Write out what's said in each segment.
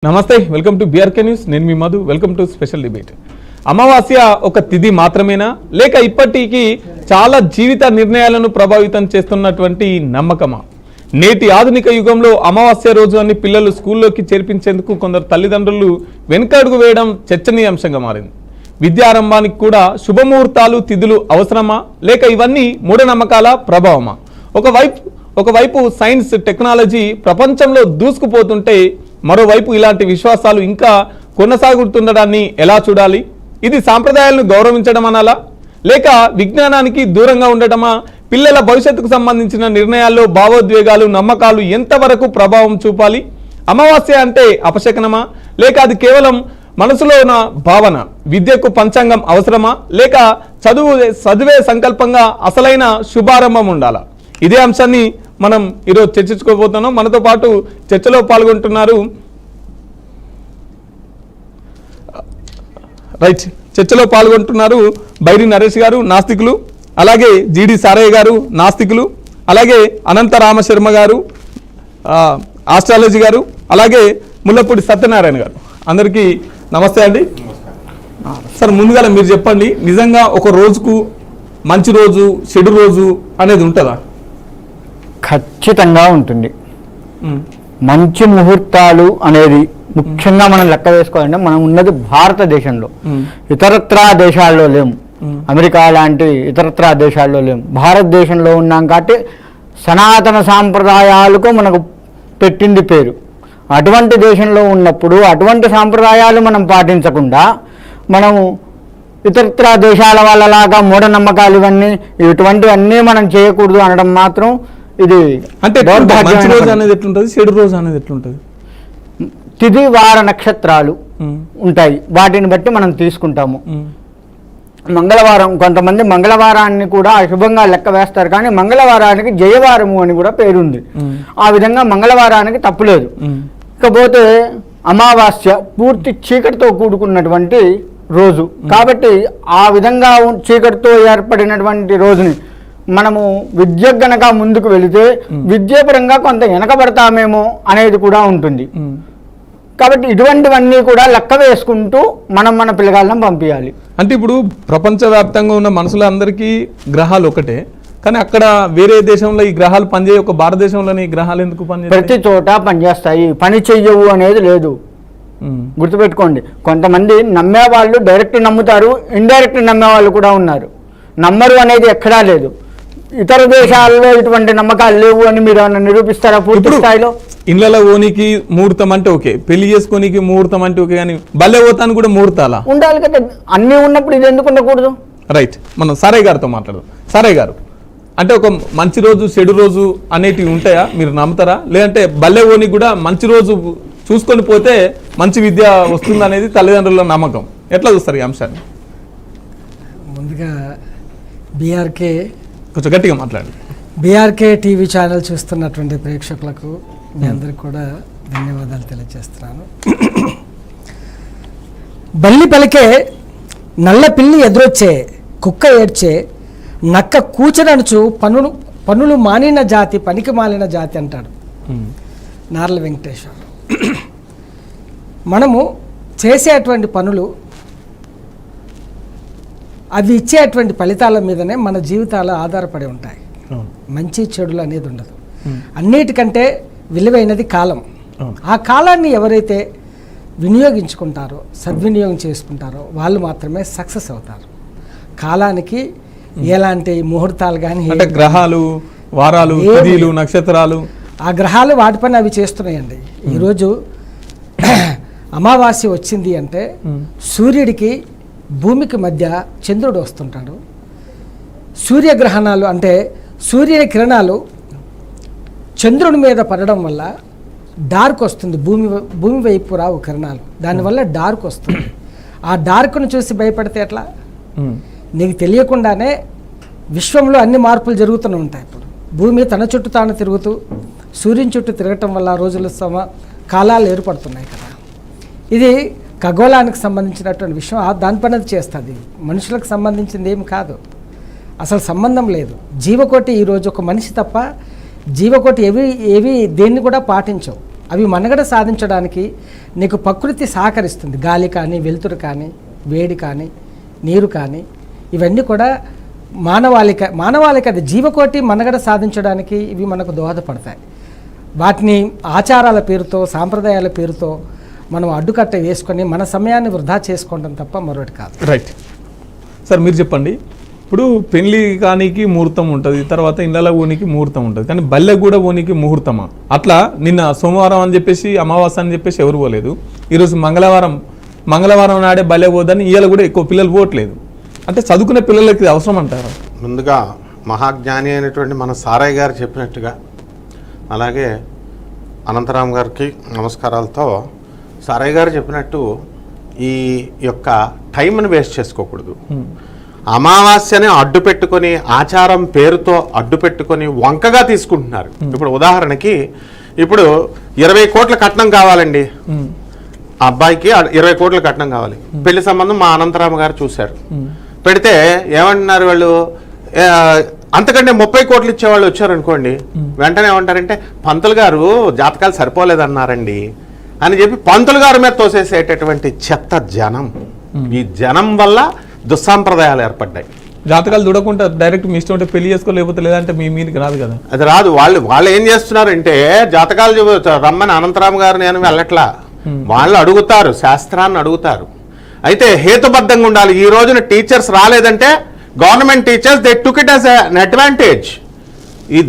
నమస్తే, welcome to BRK news. నేను మీ Madhu. Welcome to special debate. అమావాస్య ఒక తిథి మాత్రమేనా, లేక ఇప్పటికీ చాలా జీవిత నిర్ణయాలను ప్రభావితం చేస్తున్నటువంటి నమ్మకమా? నేటి ఆధునిక యుగంలో అమావాస్య రోజు అని పిల్లలు స్కూల్లోకి చేర్పించేందుకు కొందరు తల్లిదండ్రులు వెనుకడుగు వేయడం చర్చనీయాంశంగా మారింది. విద్యారంభానికి కూడా శుభముహూర్తాలు, తిథులు అవసరమా, లేక ఇవన్నీ మూఢనమ్మకాల ప్రభావమా? ఒకవైపు సైన్స్, టెక్నాలజీ ప్రపంచంలో దూసుకుపోతుంటే మరోవైపు ఇలాంటి విశ్వాసాలు ఇంకా కొనసాగుతుండడాన్ని ఎలా చూడాలి? ఇది సాంప్రదాయాలను గౌరవించడం అనాలా, లేక విజ్ఞానానికి దూరంగా ఉండటమా? పిల్లల భవిష్యత్తుకు సంబంధించిన నిర్ణయాల్లో భావోద్వేగాలు, నమ్మకాలు ఎంతవరకు ప్రభావం చూపాలి? అమావాస్య అంటే అపశకనమా, లేక అది కేవలం మనసులో ఉన్న భావన? విద్యకు పంచాంగం అవసరమా, లేక చదువే సంకల్పంగా అసలైన శుభారంభం ఉండాలా? ఇదే అంశాన్ని మనం ఈరోజు చర్చించుకోబోతున్నాం. మనతో పాటు చర్చలో పాల్గొంటున్నారు బైరి నరేష్ గారు, నాస్తికులు. అలాగే జీడి సారయ్య గారు, నాస్తికులు. అలాగే అనంత రామశర్మ గారు, ఆస్ట్రాలజీ గారు. అలాగే ముల్లపూడి సత్యనారాయణ గారు. అందరికీ నమస్తే అండి. సార్, ముందుగా మీరు చెప్పండి, నిజంగా ఒక రోజుకు మంచి రోజు, చెడు రోజు అనేది ఉంటుందా? ఖచ్చితంగా ఉంటుంది. మంచి ముహూర్తాలు అనేది ముఖ్యంగా మనం లెక్క వేసుకోవాలంటే మనం ఉన్నది భారతదేశంలో, ఇతరత్రా దేశాల్లో లేము. అమెరికా లాంటి ఇతరత్రా దేశాల్లో లేము, భారతదేశంలో ఉన్నాం. కాబట్టి సనాతన సాంప్రదాయాలకు మనకు పెట్టింది పేరు. అటువంటి దేశంలో ఉన్నప్పుడు అటువంటి సాంప్రదాయాలు మనం పాటించకుండా మనము ఇతరత్రా దేశాల వాళ్ళలాగా మూఢనమ్మకాలు ఇటువంటివన్నీ మనం చేయకూడదు అనడం మాత్రం ఇది అంటే మంచి రోజు అనేది ఎట్లుంటుంది, చెడు రోజు అనేది ఎట్లుంటుంది? తిథి, వార, నక్షత్రాలు ఉంటాయి, వాటిని బట్టి మనం తీసుకుంటాము. మంగళవారం, కొంతమంది మంగళవారాన్ని కూడా అశుభంగా లెక్క వేస్తారు, కానీ మంగళవారానికి జయవారము అని కూడా పేరుంది. ఆ విధంగా మంగళవారానికి తప్పులేదు. ఇకపోతే అమావాస్య పూర్తి చీకటితో కూడుకున్నటువంటి రోజు, కాబట్టి ఆ విధంగా చీకటితో ఏర్పడినటువంటి రోజుని మనము విద్య గనక ముందుకు వెళితే విద్యాపరంగా కొంత వెనకబడతామేమో అనేది కూడా ఉంటుంది. కాబట్టి ఇటువంటివన్నీ కూడా లెక్క వేసుకుంటూ మనం మన పిల్లగాళ్ళని పంపించాలి. అంటే ఇప్పుడు ప్రపంచవ్యాప్తంగా ఉన్న మనుషులందరికీ గ్రహాలు ఒకటే, కానీ అక్కడ వేరే దేశంలో ఈ గ్రహాలు పనిచేయ, ఒక భారతదేశంలోని ఈ గ్రహాలు ఎందుకు పనిచేస్తాయి? ప్రతి చోట పనిచేస్తాయి, పని చెయ్యవు అనేది లేదు. గుర్తుపెట్టుకోండి, కొంతమంది నమ్మేవాళ్ళు డైరెక్ట్ నమ్ముతారు, ఇండైరెక్ట్ నమ్మేవాళ్ళు కూడా ఉన్నారు. నమ్మరు అనేది ఎక్కడా లేదు. ఇతర దేశాల్లో ఇటువంటి నమ్మకాలు లేవు అని మీరు నిరూపిస్తారా పూర్తి స్థాయిలో? ఇళ్ళలో ఓనికి ముహూర్తం అంటే ఓకే, పెళ్లి చేసుకోనికి ముహూర్తం అంటే ఓకే, కానీ బల్లె పోతాను కూడా ముహూర్తాలా ఉండాలి కదా? అన్నీ ఉన్నప్పుడు ఇది ఎందుకు ఉండకూడదు? రైట్. మనం సారయ్య గారితో మాట్లాడదాం. సారయ్య గారు, అంటే ఒక మంచి రోజు, చెడు రోజు అనేటివి ఉంటాయా? మీరు నమ్ముతారా? లేదంటే బల్లె ఓనికి కూడా మంచి రోజు చూసుకొని పోతే మంచి విద్య వస్తుంది అనేది తల్లిదండ్రుల నమ్మకం, ఎట్లా చూస్తారు ఈ అంశాన్ని? ముందుగా బీఆర్కే, కొంచెం గట్టిగా మాట్లాడండి. బీఆర్కే టీవీ ఛానల్ చూస్తున్నటువంటి ప్రేక్షకులకు మీ అందరికి కూడా ధన్యవాదాలు తెలియజేస్తున్నాను. బల్లి పలికే, నల్ల పిల్లి ఎదురొచ్చే, కుక్క ఏడ్చే, నక్క కూచననుచు పనులు మానిన జాతి, పనికి మాలిన జాతి అంటాడు నార్ల వెంకటేశ్వర. మనము చేసేటువంటి పనులు, అవి ఇచ్చేటువంటి ఫలితాల మీదనే మన జీవితాలు ఆధారపడి ఉంటాయి. మంచి చెడులు అనేది ఉండదు. అన్నిటికంటే విలువైనది కాలం. ఆ కాలాన్ని ఎవరైతే వినియోగించుకుంటారో, సద్వినియోగం చేసుకుంటారో వాళ్ళు మాత్రమే సక్సెస్ అవుతారు. కాలానికి ఎలాంటి ముహూర్తాలు కానీ, అంటే గ్రహాలు, వారాలు, తిథులు, నక్షత్రాలు, ఆ గ్రహాలు వాటి పని అవి చేస్తున్నాయండి. ఈరోజు అమావాస్య వచ్చింది అంటే సూర్యుడికి భూమికి మధ్య చంద్రుడు వస్తుంటాడు. సూర్యగ్రహణాలు అంటే సూర్యుని కిరణాలు చంద్రుని మీద పడడం వల్ల డార్క్ వస్తుంది. భూమి వైపు రావు కిరణాలు, దానివల్ల డార్క్ వస్తుంది. ఆ డార్క్ను చూసి భయపడితే ఎట్లా? నీకు తెలియకుండానే విశ్వంలో అన్ని మార్పులు జరుగుతూనే ఉంటాయి. ఇప్పుడు భూమి తన చుట్టూ తాను తిరుగుతూ సూర్యుని చుట్టూ తిరగటం వల్ల రోజుల కాలాలు ఏర్పడుతున్నాయి కదా. ఇది ఖగోళానికి సంబంధించినటువంటి విషయం, దాని పని చేస్తుంది. మనుషులకు సంబంధించింది ఏమి కాదు, అసలు సంబంధం లేదు. జీవకోటి ఈరోజు ఒక మనిషి తప్ప జీవకోటి ఏవి దేన్ని కూడా పాటించవు. అవి మనుగడ సాధించడానికి నీకు ప్రకృతి సహకరిస్తుంది. గాలి కానీ, వెలుతురు కానీ, వేడి కానీ, నీరు కానీ, ఇవన్నీ కూడా మానవాళికి అది జీవకోటి మనుగడ సాధించడానికి ఇవి మనకు దోహదపడతాయి. వాటిని ఆచారాల పేరుతో, సాంప్రదాయాల పేరుతో మనం అడ్డుకట్ట వేసుకొని మన సమయాన్ని వృధా చేసుకోవడం తప్ప మరొకటి కాదు. రైట్ సార్, మీరు చెప్పండి. ఇప్పుడు పెళ్లి కానికి ముహూర్తం ఉంటుంది, తర్వాత ఇళ్ళ ఓనికి ముహూర్తం ఉంటుంది, కానీ బల్లె కూడా ఓనికి ముహూర్తమా? అట్లా నిన్న సోమవారం అని చెప్పేసి, అమావాస్య అని చెప్పేసి ఎవరు పోలేదు. ఈరోజు మంగళవారం నాడే బల్లె పోదని ఇవాళ కూడా ఎక్కువ పిల్లలు పోవట్లేదు. అంటే చదువుకునే పిల్లలకి ఇది అవసరం అంటారా? ముందుగా మహాజ్ఞాని అయినటువంటి మన సారయ్య గారు చెప్పినట్టుగా, అలాగే అనంతరామ్ గారికి నమస్కారాలతో, సారయ్య గారు చెప్పినట్టు ఈ యొక్క టైంని వేస్ట్ చేసుకోకూడదు. అమావాస్యని అడ్డు పెట్టుకొని, ఆచారం పేరుతో అడ్డు పెట్టుకొని వంకగా తీసుకుంటున్నారు. ఇప్పుడు ఉదాహరణకి, ఇప్పుడు 20 కోట్ల కట్నం కావాలండి, ఆ అబ్బాయికి 20 కోట్ల కట్నం కావాలి. పెళ్లి సంబంధం మా అనంతరామ గారు చూశారు. పెడితే ఏమంటున్నారు వాళ్ళు, అంతకంటే 30 కోట్లు ఇచ్చేవాళ్ళు వచ్చారనుకోండి, వెంటనే ఏమంటారంటే పంతులు గారు జాతకాలు సరిపోలేదన్నారండి అని చెప్పి పంతులు గారి మీద తోసేసేటటువంటి చెత్త జనం. ఈ జనం వల్ల దుస్సాంప్రదాయాలు ఏర్పడ్డాయి. జాతకాలు చూడకుండా డైరెక్ట్ మీ ఇష్టం ఉంటే పెళ్లి చేసుకోలేకపోతే, లేదంటే మీ మీదకి రాదు కదా. అది రాదు. వాళ్ళు ఏం చేస్తున్నారంటే, జాతకాలు రమ్మని అనంతరామ గారు నేను వెళ్ళట్లా, వాళ్ళు అడుగుతారు, శాస్త్రాన్ని అడుగుతారు. అయితే హేతుబద్ధంగా ఉండాలి. ఈ రోజున టీచర్స్ రాలేదంటే government teachers they took it as an advantage.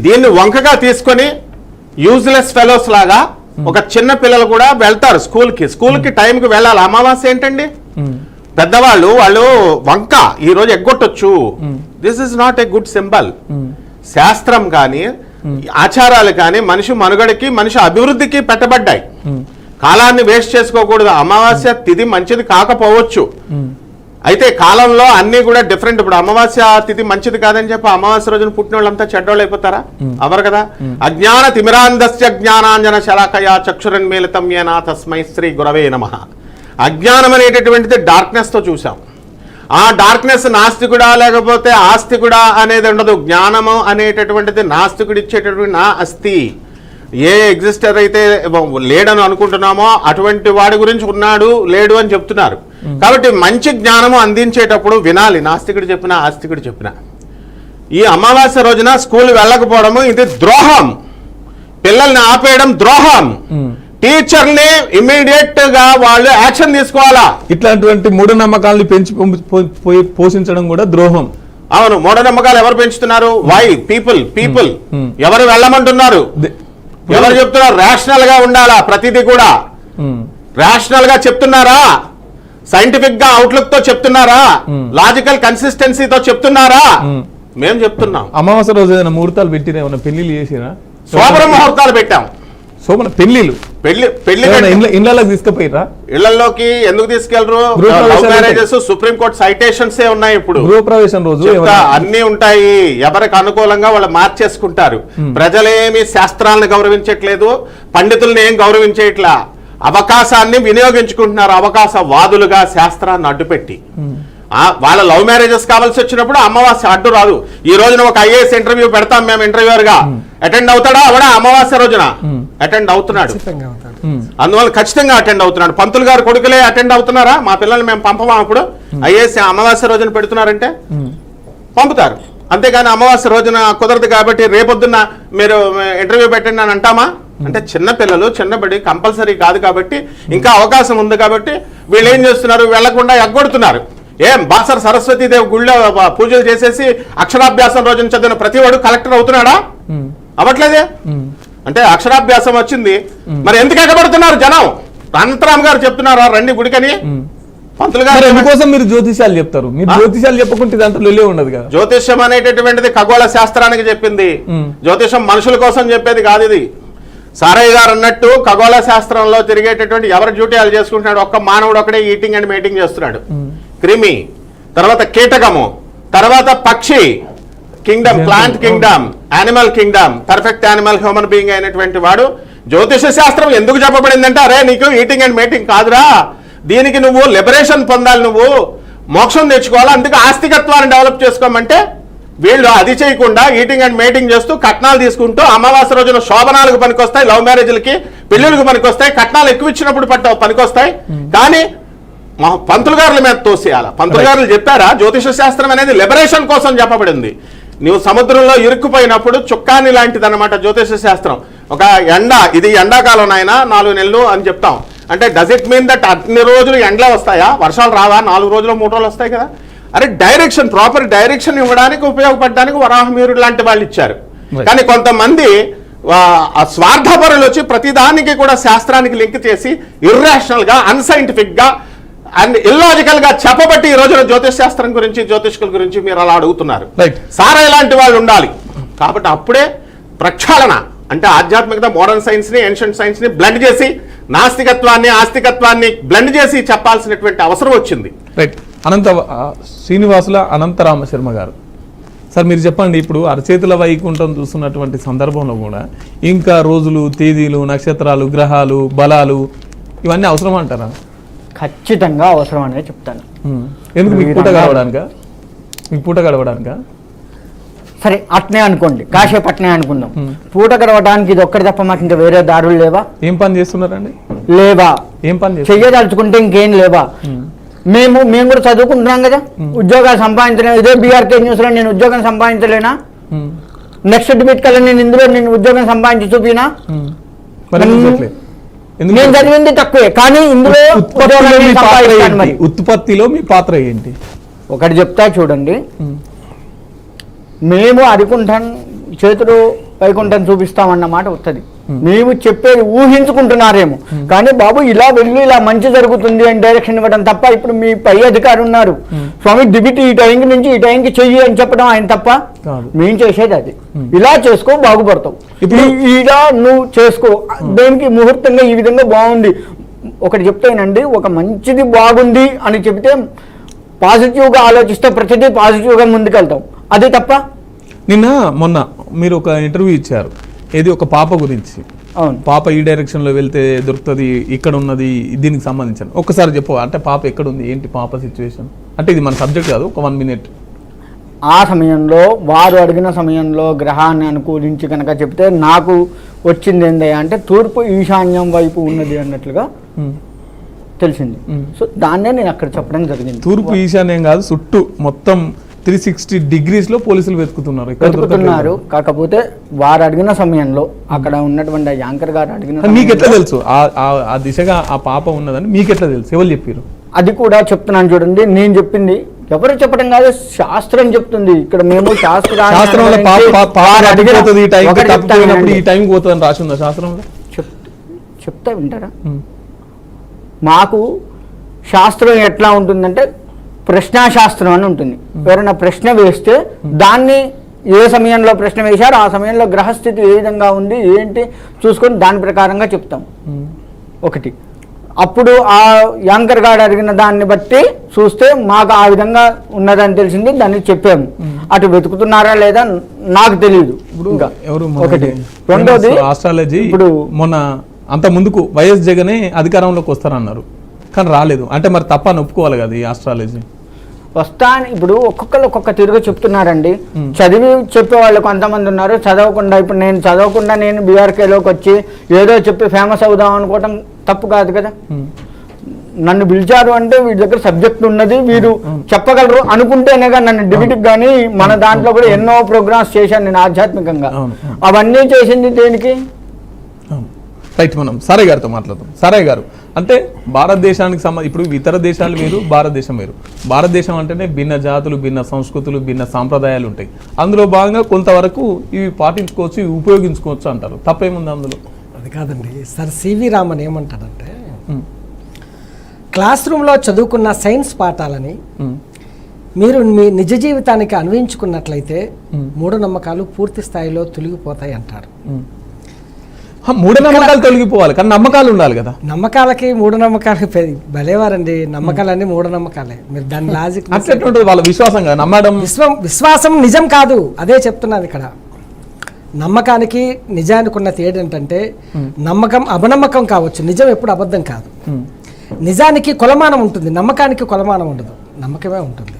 దీన్ని వంకగా తీసుకొని యూజ్లెస్ ఫెలోస్ లాగా ఒక చిన్న పిల్లలు కూడా వెళ్తారు స్కూల్కి టైంకి వెళ్ళాలి. అమావాస్య ఏంటండి, పెద్దవాళ్ళు వాళ్ళు వంక ఈ రోజు ఎగ్గొట్టొచ్చు. This is not a good symbol. శాస్త్రం కానీ, ఆచారాలు కానీ మనిషి మనుగడకి, మనిషి అభివృద్ధికి పెట్టబడ్డాయి. కాలాన్ని వేస్ట్ చేసుకోకూడదు. అమావాస్య తిథి మంచిది కాకపోవచ్చు, అయితే కాలంలో అన్ని కూడా డిఫరెంట్. ఇప్పుడు అమావాస్య తిథి మంచిది కాదని చెప్పి అమావాస్య రోజున పుట్టిన వాళ్ళంతా చెడ్డోళ్ళు అయిపోతారా? అవరు కదా. అజ్ఞాన తిమిరాంధస్య జ్ఞానాంజన శలాకయా చక్షురన్మీలితం యేన తస్మై శ్రీ గురవే నమః. అజ్ఞానం అనేటటువంటిది డార్క్నెస్ తో చూసాం. ఆ డార్క్నెస్ నాస్తికుడా లేకపోతే ఆస్తికుడా అనేది ఉండదు. జ్ఞానము అనేటటువంటిది నాస్తికుడు ఇచ్చేటటువంటి నా అస్తి. ఏ ఎగ్జిస్టర్ అయితే లేడని అనుకుంటున్నామో అటువంటి వాడి గురించి ఉన్నాడు, లేడు అని చెప్తున్నారు. కాబట్టి మంచి జ్ఞానము అందించేటప్పుడు వినాలి, నాస్తికుడు చెప్పినా ఆస్తికుడు చెప్పినా. ఈ అమావాస్య రోజున స్కూల్ వెళ్ళకపోవడము ఇది ద్రోహం. పిల్లల్ని ఆపేయడం ద్రోహం. టీచర్ని ఇమీడియట్ గా వాళ్ళు యాక్షన్ తీసుకోవాలా. ఇట్లాంటి మూఢనమ్మకాలను పెంచి పోషించడం కూడా ద్రోహం. అవును, మూఢనమ్మకాలు ఎవరు పెంచుతున్నారు? వై పీపుల్ ఎవరు వెళ్ళమంటున్నారు? ఎవరు చెప్తున్నారు? రేషనల్ గా ఉండాలా ప్రతిదీ కూడా. రేషనల్ గా చెప్తున్నారా? సైంటిఫిక్ గా అవుట్లుక్ తో చెప్తున్నారా? లాజికల్ కన్సిస్టెన్సీతో చెప్తున్నారా? మేము చెప్తున్నాం. అమావాస్య రోజు ఏదైనా ముహూర్తాలు పెట్టినా, ఏమైనా పెళ్లిళ్ళు చేసినా? శోభన ముహూర్తాలు పెట్టాం. శోభన పెళ్లిళ్ళు ఇళ్ళకి తీసుకుపోయిరా? ఇళ్లలోకి ఎందుకు తీసుకెళ్లరు? Love marriages supreme court citations ఉన్నాయి. ఇప్పుడు గృహప్రవేశం రోజు అన్ని ఉంటాయి. ఎవరికి అనుకూలంగా వాళ్ళు మార్చేసుకుంటారు. ప్రజలేమి శాస్త్రాలను గౌరవించట్లేదు, పండితుల్ని ఏం గౌరవించేట్లా. అవకాశాన్ని వినియోగించుకుంటున్నారు అవకాశవాదులుగా, శాస్త్రాన్ని అడ్డుపెట్టి. వాళ్ళ లవ్ మ్యారేజెస్ కావాల్సి వచ్చినప్పుడు అమావాస్య అడ్డు రాదు. ఈ రోజున ఒక ఐఏఎస్ ఇంటర్వ్యూ పెడతాం మేము, ఇంటర్వ్యూర్ గా అటెండ్ అవుతాడా? అవడా అమావాస్య రోజున అటెండ్ అవుతున్నాడు. అందువల్ల ఖచ్చితంగా అటెండ్ అవుతున్నాడు. పంతులు గారు కొడుకులే అటెండ్ అవుతున్నారా? మా పిల్లల్ని మేము పంపమా? అప్పుడు ఐఏఎస్ అమావాస్య రోజున పెడుతున్నారంటే పంపుతారు. అంతేగాని అమావాస్య రోజున కుదరదు కాబట్టి రేపొద్దున్న మీరు ఇంటర్వ్యూ పెట్టండి అని అంటామా? అంటే చిన్న పిల్లలు, చిన్నబడి కంపల్సరీ కాదు కాబట్టి, ఇంకా అవకాశం ఉంది కాబట్టి వీళ్ళు ఏం చేస్తున్నారు? వెళ్లకుండా ఎగ్గొడుతున్నారు. ఏం బాసర్ సరస్వతీదేవి గుళ్ళో పూజలు చేసేసి అక్షరాభ్యాసం రోజున చదివిన ప్రతి వాడు కలెక్టర్ అవుతున్నాడా? అవ్వట్లేదే. అంటే అక్షరాభ్యాసం వచ్చింది, మరి ఎందుకు ఎగబడుతున్నారు జనం? అనంతరామ్ గారు చెప్తున్నారా రండి గుడికని? పంతులు గారు ఎందుకోసం మీరు జ్యోతిషాలు చెప్తారు? మీరు జ్యోతిషాలు చెప్పకుంటే దాంట్లో లొల్లే ఉండదు కదా. జ్యోతిష్యం అనేటటువంటిది ఖగోళ శాస్త్రానికి చెప్పింది. జ్యోతిషం మనుషుల కోసం చెప్పేది కాదు. ఇది సారయ్య గారు అన్నట్టు ఖగోళ శాస్త్రంలో తిరిగేటటువంటి ఎవరి డ్యూటీ వాళ్ళు చేసుకుంటున్నాడు. ఒక్క మానవుడు ఒకడే ఈటింగ్ అండ్ మీటింగ్ చేస్తున్నాడు. క్రిమి, తర్వాత కీటకము, తర్వాత పక్షి Kingdom, plant Kingdom, animal Kingdom, perfect animal human being అయినటువంటి వాడు. జ్యోతిష శాస్త్రం ఎందుకు చెప్పబడిందంటే, అరే నీకు ఈటింగ్ అండ్ మీటింగ్ కాదురా, దీనికి నువ్వు లిబరేషన్ పొందాలి, నువ్వు మోక్షం తెచ్చుకోవాలి, అందుకే ఆస్తికత్వాన్ని డెవలప్ చేసుకోమంటే వీళ్ళు అది చేయకుండా ఈటింగ్ అండ్ మేటింగ్ చేస్తూ కట్నాలు తీసుకుంటూ అమావాస్య రోజున శోభనాలకు పనికొస్తాయి, లవ్ మ్యారేజ్లకి పెళ్లిళ్ళకి పనికొస్తాయి, కట్నాలు ఎక్కువ ఇచ్చినప్పుడు పనికొస్తాయి. కానీ పంతులు గారుల మీద తోసేయాల. పంతులు గారులు చెప్పారా, జ్యోతిష శాస్త్రం అనేది లిబరేషన్ కోసం చెప్పబడింది. నువ్వు సముద్రంలో ఇరుక్కుపోయినప్పుడు చుక్కాని లాంటిది అనమాట జ్యోతిష శాస్త్రం. ఒక ఇది ఎండాకాలం అయినా 4 నెలలు అని చెప్తాం. అంటే డస్ ఇట్ మీన్ దట్ అన్ని రోజులు ఎండలో వస్తాయా, వర్షాలు రావా, 4 రోజులు 3 రోజులు వస్తాయి కదా? అరే డైరెక్షన్, ప్రాపర్ డైరెక్షన్ ఇవ్వడానికి ఉపయోగపడడానికి వరాహమీరుడు లాంటి వాళ్ళు ఇచ్చారు. కానీ కొంతమంది స్వార్థపరులు వచ్చి ప్రతిదానికి కూడా శాస్త్రానికి లింక్ చేసి ఇర్రాషనల్ గా, అన్సైంటిఫిక్ గా అండ్ ఇల్లాజికల్ గా చెప్పబట్టి ఈ రోజున జ్యోతిష్ శాస్త్రం గురించి, జ్యోతిష్కుల గురించి మీరు అలా అడుగుతున్నారు. సారా ఇలాంటి వాళ్ళు ఉండాలి. కాబట్టి అప్పుడే ప్రక్షాళన అంటే ఆధ్యాత్మికత, మోడర్న్ సైన్స్ ని, ఏన్షియంట్ సైన్స్ ని బ్లెండ్ చేసి, నాస్తికత్వాన్ని ఆస్తికత్వాన్ని బ్లెండ్ చేసి చెప్పాల్సినటువంటి అవసరం వచ్చింది. రైట్. శ్రీనివాసుల అనంతరామ శర్మ గారు, సార్ మీరు చెప్పండి, ఇప్పుడు అరచేతుల వైకుంఠం చూస్తున్నటువంటి సందర్భంలో కూడా ఇంకా రోజులు, తేదీలు, నక్షత్రాలు, గ్రహాలు, బలాలు ఇవన్నీ అవసరం అంటారా? ఖచ్చితంగా అవసరం అనే చెప్తాను. ఎందుకు? మీకు పూట గడవడానికా? మీకు పూట గడవడానికా? సరే అట్నే అనుకోండి, కాసేపు అట్నే అనుకుందాం. పూట గడవడానికి ఇది ఒక్కటి తప్ప మాకు ఇంకా వేరే దారులు లేవా? ఏం పని చేస్తున్నారండి? లేవా? ఏం పని చెయ్యదలుచుకుంటే ఇంకేం లేవా? మేము కూడా చదువుకుంటున్నాం కదా, ఉద్యోగాలు సంపాదించలేము. ఇదే బీఆర్కే న్యూస్ లో నేను ఉద్యోగం సంపాదించలేనా? నెక్స్ట్ డిబేట్ కల్లా నేను ఇందులో నేను ఉద్యోగం సంపాదించి చూపినా? నేను చదివింది తక్కువే, కానీ ఇందులో ఉత్పత్తిలో మీ పాత్ర ఏంటి? ఒకటి చెప్తా చూడండి. మేము అరికుంఠం చేతులు వైకుంఠం చూపిస్తామన్నమాట వస్తుంది. మేము చెప్పేది ఊహించుకుంటున్నారేమో, కానీ బాబు ఇలా వెళ్ళి ఇలా మంచి జరుగుతుంది అని డైరెక్షన్ ఇవ్వడం తప్ప, ఇప్పుడు మీ పై అధికారి ఉన్నారు స్వామి డిబిటీ ఈ టైంకి నుంచి ఈ టైంకి చెయ్యి అని చెప్పడం ఆయన తప్ప. మేము చేసేది అది, ఇలా చేసుకో బాగుపడతావు, ఇప్పుడు ఇలా నువ్వు చేసుకో, దేనికి ముహూర్తంగా ఈ విధంగా బాగుంది. ఒకటి చెప్తానండి, ఒక మంచిది బాగుంది అని చెప్తే పాజిటివ్గా ఆలోచిస్తే ప్రతిదీ పాజిటివ్గా ముందుకెళ్తాం, అది తప్ప. మొన్న మీరు ఒక ఇంటర్వ్యూ ఇచ్చారు, ఏది ఒక పాప గురించి. అవును, పాప ఈ డైరెక్షన్ లో వెళ్తే దొరుకుతుంది, ఇక్కడ ఉన్నది, దీనికి సంబంధించిన ఒక్కసారి చెప్పు. అంటే పాప ఎక్కడ ఉంది, ఏంటి పాప సిచ్యువేషన్? అంటే ఇది మన సబ్జెక్ట్ కాదు, ఒక 1 minute. ఆ సమయంలో వారు అడిగిన సమయంలో గ్రహాన్ని అనుకూలించి కనుక చెప్తే నాకు వచ్చింది ఏందయ్యా అంటే తూర్పు ఈశాన్యం వైపు ఉన్నది అన్నట్లుగా తెలిసింది. సో దాన్నే నేను అక్కడ చెప్పడం జరిగింది. తూర్పు ఈశాన్యం కాదు, చుట్టూ మొత్తం 360 degrees లో పోలీసులు వెతుకుతున్నారు. కాకపోతే వారు అడిగిన సమయంలో అక్కడ ఉన్నటువంటి యాంకర్ గారు అడిగిన మీకు ఎట్లా తెలుసు ఆ దిశగా ఆ పాప ఉన్నదని? మీకు ఎట్లా తెలుసు? ఎవరు చెప్పారు? అది కూడా చెప్తున్నాను చూడండి. నేను చెప్పింది ఎవరు చెప్పడం కాదు, శాస్త్రం చెప్తుంది. ఇక్కడ మేము శాస్త్రంలో శాస్త్రంలో చెప్తా వింటారా? మాకు శాస్త్రం ఎట్లా ఉంటుందంటే ప్రశ్నాశాస్త్రం అని ఉంటుంది. ఎవరైనా ప్రశ్న వేస్తే దాన్ని ఏ సమయంలో ప్రశ్న వేశారో ఆ సమయంలో గ్రహస్థితి ఏ విధంగా ఉంది ఏంటి చూసుకొని దాని ప్రకారంగా చెప్తాం. ఒకటి అప్పుడు ఆ యాంకర్ గారు అడిగిన దాన్ని బట్టి చూస్తే మాకు ఆ విధంగా ఉన్నదని తెలిసింది, దాన్ని చెప్పాము. అటు వెతుకుతున్నారా లేదా నాకు తెలియదు. ఒకటి. రెండోది ఆస్ట్రాలజీ ఇప్పుడు మొన్న అంత ముందుకు వైఎస్ జగనే అధికారంలోకి వస్తారన్నారు, కానీ రాలేదు. అంటే మరి తప్పని ఒప్పుకోవాలి కదా ఈ ఆస్ట్రాలజీ? వస్తాను. ఇప్పుడు ఒక్కొక్కరు ఒక్కొక్క తిరుగు చెప్తున్నారండి. చదివి చెప్పేవాళ్ళు కొంతమంది ఉన్నారు, చదవకుండా. ఇప్పుడు నేను చదవకుండా నేను బీఆర్కేలోకి వచ్చి ఏదో చెప్పి ఫేమస్ అవుదాం అనుకోవటం తప్పు కాదు కదా. నన్ను పిలిచారు అంటే వీడి దగ్గర సబ్జెక్ట్ ఉన్నది, వీరు చెప్పగలరు అనుకుంటేనే కానీ నన్ను డిబిట్కి కానీ మన దాంట్లో కూడా ఎన్నో ప్రోగ్రామ్స్ చేశాను నేను ఆధ్యాత్మికంగా. అవన్నీ చేసింది దేనికి? రైట్. మనం సారయ్య గారితో మాట్లాడదాం. సారయ్య గారు, అంటే భారతదేశానికి ఇప్పుడు ఇతర దేశాలు వేరు, భారతదేశం వేరు. భారతదేశం అంటేనే భిన్న జాతులు, భిన్న సంస్కృతులు, భిన్న సాంప్రదాయాలు ఉంటాయి. అందులో భాగంగా కొంతవరకు ఇవి పాటించుకోవచ్చు, ఇవి ఉపయోగించుకోవచ్చు అంటారు. తప్పేముంది అందులో? అది కాదండి సార్. సివి రామన్ ఏమంటాడంటే, క్లాస్ రూమ్లో చదువుకున్న సైన్స్ పాఠాలని మీరు మీ నిజ జీవితానికి అన్వయించుకున్నట్లయితే మూఢనమ్మకాలు పూర్తి స్థాయిలో తొలగిపోతాయి అంటారు. మూఢనమ్మకాలు తొలగిపోవాలి, కానీ నమ్మకాలు ఉండాలి కదా. నమ్మకాలకి మూఢనమ్మకాలకి భలేవారండి. నమ్మకాలన్నీ మూఢనమ్మకాలే. మీరు దాని లాజిక్ అట్లా వాళ్ళ విశ్వాసంగా నమ్మడం. విశ్వాసం నిజం కాదు, అదే చెప్తున్నది ఇక్కడ. నమ్మకానికి నిజానికి ఉన్న తేడా ఏంటంటే, నమ్మకం అపనమ్మకం కావచ్చు, నిజం ఎప్పుడు అబద్ధం కాదు. నిజానికి కొలమానం ఉంటుంది, నమ్మకానికి కొలమానం ఉండదు, నమ్మకమే ఉంటుంది.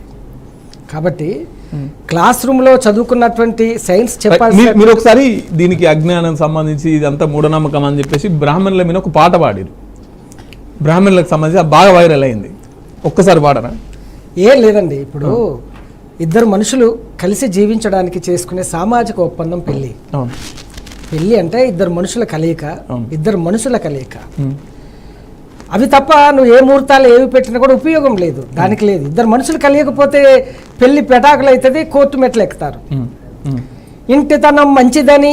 కాబట్టి క్లాస్ రూమ్లో చదువుకున్నటువంటి సైన్స్ చెప్పాల్సి మీరు ఒకసారి దీనికి అజ్ఞానం సంబంధించి ఇదంతా మూఢనమ్మకం అని చెప్పేసి బ్రాహ్మణుల మీద ఒక పాట పాడారు, బ్రాహ్మణులకు సంబంధించి అది బాగా వైరల్ అయింది, ఒక్కసారి పాడరా? ఏం లేదండి, ఇప్పుడు ఇద్దరు మనుషులు కలిసి జీవించడానికి చేసుకునే సామాజిక ఒప్పందం పెళ్లి. అవును. పెళ్లి అంటే ఇద్దరు మనుషుల కలయిక, అవును. ఇద్దరు మనుషుల కలయిక. అవి తప్ప నువ్వు ఏ ముహూర్తాలు ఏవి పెట్టినా కూడా ఉపయోగం లేదు, దానికి లేదు. ఇద్దరు మనుషులు కలియకపోతే పెళ్లి పెటాకులు అవుతుంది, కోర్టు మెట్లు ఎక్కుతారు. ఇంటితనం మంచిదని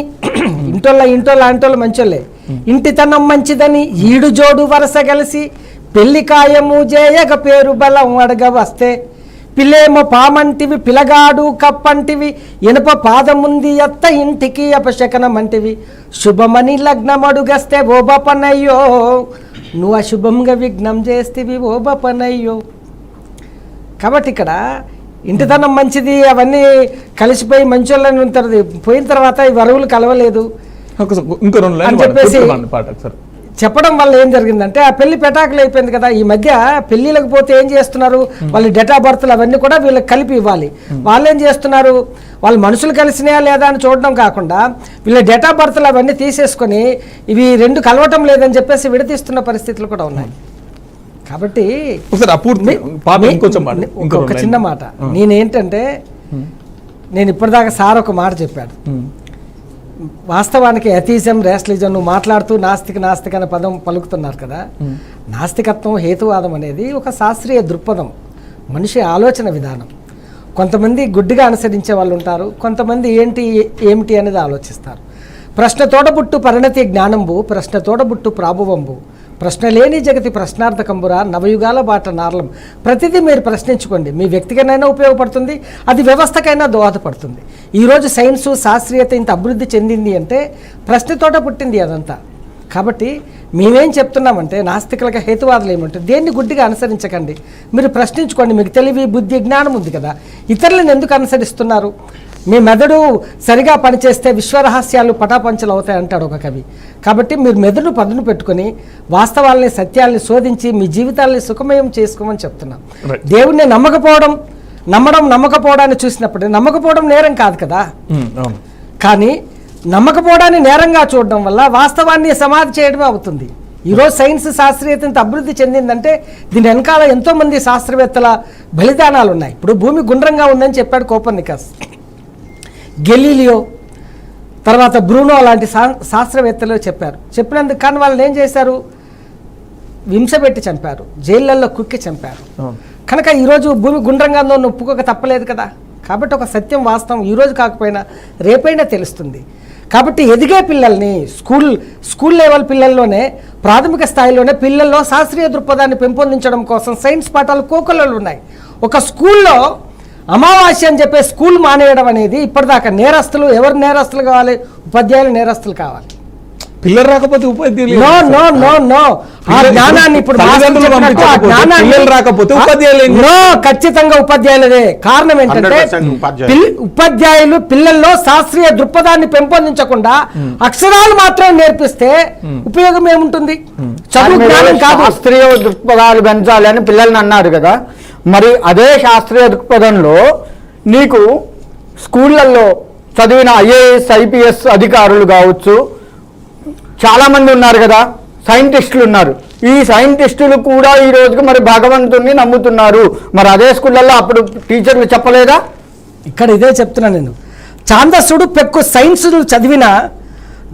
ఇంటోళ్ళ అంటోళ్ళు మంచోళ్ళే, ఇంటితనం మంచిదని ఈడు జోడు వరస కలిసి పెళ్లి కాయము జేయగ పేరు బలం అడగ వస్తే పిల్లేమో పామంటివి పిలగాడు కప్పంటివి ఇనప పాదముంది ఎత్త ఇంటికి అపశకనం అంటివి శుభమని లగ్నం అడుగస్తే ఓ బపనయ్యో నువ్వు అశుభంగా విఘ్నం చేస్తేవి ఓ బపనయ్యో. కాబట్టి ఇక్కడ ఇంటితనం మంచిది అవన్నీ కలిసిపోయి మంచోళ్ళని ఉంటారు, పోయిన తర్వాత ఈ వరువులు కలవలేదు అని చెప్పేసి చెప్పడం వల్ల ఏం జరిగిందంటే ఆ పెళ్లి పెటాకులు అయిపోయింది కదా. ఈ మధ్య పెళ్లిలకు పోతే ఏం చేస్తున్నారు, వాళ్ళు డేట్ ఆఫ్ బర్త్లు అవన్నీ కూడా వీళ్ళకి కలిపి ఇవ్వాలి. వాళ్ళు ఏం చేస్తున్నారు, వాళ్ళు మనుషులు కలిసినాయా లేదా అని చూడడం కాకుండా వీళ్ళ డేట్ ఆఫ్ బర్త్లు అవన్నీ తీసేసుకొని ఇవి రెండు కలవటం లేదని చెప్పేసి విడతీస్తున్న పరిస్థితులు కూడా ఉన్నాయి. కాబట్టి ఒక చిన్న మాట, నేనేంటంటే నేను ఇప్పటిదాకా సార్ ఒక మాట చెప్పాడు, వాస్తవానికి అథీజం రేషనలిజం నువ్వు మాట్లాడుతూ నాస్తిక అనే పదం పలుకుతున్నారు కదా. నాస్తికత్వం హేతువాదం అనేది ఒక శాస్త్రీయ దృక్పథం, మనిషి ఆలోచన విధానం. కొంతమంది గుడ్డిగా అనుసరించే వాళ్ళు ఉంటారు, కొంతమంది ఏమిటి అనేది ఆలోచిస్తారు. ప్రశ్న తోడబుట్టు పరిణతి జ్ఞానంబు, ప్రశ్న తోడబుట్టు ప్రాభువంబు, ప్రశ్న లేని జగతి ప్రశ్నార్థకంబురా నవయుగాల బాట నార్లం. ప్రతిదీ మీరు ప్రశ్నించుకోండి, మీ వ్యక్తిగతమైనా ఉపయోగపడుతుంది, అది వ్యవస్థకైనా దోహదపడుతుంది. ఈరోజు సైన్సు శాస్త్రీయత ఇంత అభివృద్ధి చెందింది అంటే ప్రశ్నతోట పుట్టింది అదంతా. కాబట్టి మేమేం చెప్తున్నామంటే నాస్తికులకి హేతువాదులు ఏమంటే దేన్ని గుడ్డిగా అనుసరించకండి, మీరు ప్రశ్నించుకోండి. మీకు తెలివి బుద్ధి జ్ఞానం ఉంది కదా, ఇతరులను ఎందుకు అనుసరిస్తున్నారు? మీ మెదడు సరిగా పనిచేస్తే విశ్వరహస్యాలు పటాపంచలు అవుతాయి అంటాడు ఒక కవి. కాబట్టి మీరు మెదడు పదును పెట్టుకొని వాస్తవాలని సత్యాల్ని శోధించి మీ జీవితాల్ని సుఖమయం చేసుకోమని చెప్తున్నాం. దేవుణ్ణి నమ్మకపోవడాన్ని చూసినప్పుడు నమ్మకపోవడం నేరం కాదు కదా, కానీ నమ్మకపోవడాన్ని నేరంగా చూడడం వల్ల వాస్తవాన్ని సమాధి చేయడమే అవుతుంది. ఈరోజు సైన్స్ శాస్త్రీయత ఇంత అభివృద్ధి చెందిందంటే దీని వెనకాల ఎంతోమంది శాస్త్రవేత్తల బలిదానాలు ఉన్నాయి. ఇప్పుడు భూమి గుండ్రంగా ఉందని చెప్పాడు కోపర్నికస్, గెలీలియో, తర్వాత బ్రూనో లాంటి శాస్త్రవేత్తలు చెప్పినందుకు కానీ వాళ్ళని ఏం చేశారు, హింసపెట్టి చంపారు, జైళ్ళల్లో కుక్కి చంపారు. కనుక ఈరోజు భూమి గుండ్రంగా ఉందో ఒప్పుకోక తప్పలేదు కదా. కాబట్టి ఒక సత్యం వాస్తవం ఈరోజు కాకపోయినా రేపైనా తెలుస్తుంది. కాబట్టి ఎదిగే పిల్లల్ని స్కూల్ లెవెల్ పిల్లల్లోనే ప్రాథమిక స్థాయిలోనే పిల్లల్లో శాస్త్రీయ దృక్పథాన్ని పెంపొందించడం కోసం సైన్స్ పాఠాలు కోకొల్లలు ఉన్నాయి. ఒక స్కూల్లో అమావాస్య అని చెప్పే స్కూల్ మానేయడం అనేది ఇప్పటిదాకా నేరస్తులు ఎవరు నేరస్తులు కావాలి, ఉపాధ్యాయులు నేరస్తులు కావాలి. పిల్లలు రాకపోతే ఉపాధ్యాయులు ఖచ్చితంగా ఉపాధ్యాయులదే కారణం. ఏంటంటే ఉపాధ్యాయులు పిల్లల్లో శాస్త్రీయ దృక్పథాన్ని పెంపొందించకుండా అక్షరాలు మాత్రం నేర్పిస్తే ఉపయోగం ఏముంటుంది? చదువు జ్ఞానం కాదు, శాస్త్రీయ దృక్పథాలు పెంచాలి అని పిల్లల్ని అన్నారు కదా. మరి అదే శాస్త్రీయ దృక్పథంలో నీకు స్కూళ్ళల్లో చదివిన ఐఏఎస్ ఐపీఎస్ అధికారులు కావచ్చు, చాలామంది ఉన్నారు కదా, సైంటిస్టులు ఉన్నారు. ఈ సైంటిస్టులు కూడా ఈ రోజుకి మరి భగవంతుణ్ణి నమ్ముతున్నారు. మరి అదే స్కూళ్ళల్లో అప్పుడు టీచర్లు చెప్పలేదా? ఇక్కడ ఇదే చెప్తున్నా నేను. ఛాందసుడు పెక్కు సైన్స్ చదివిన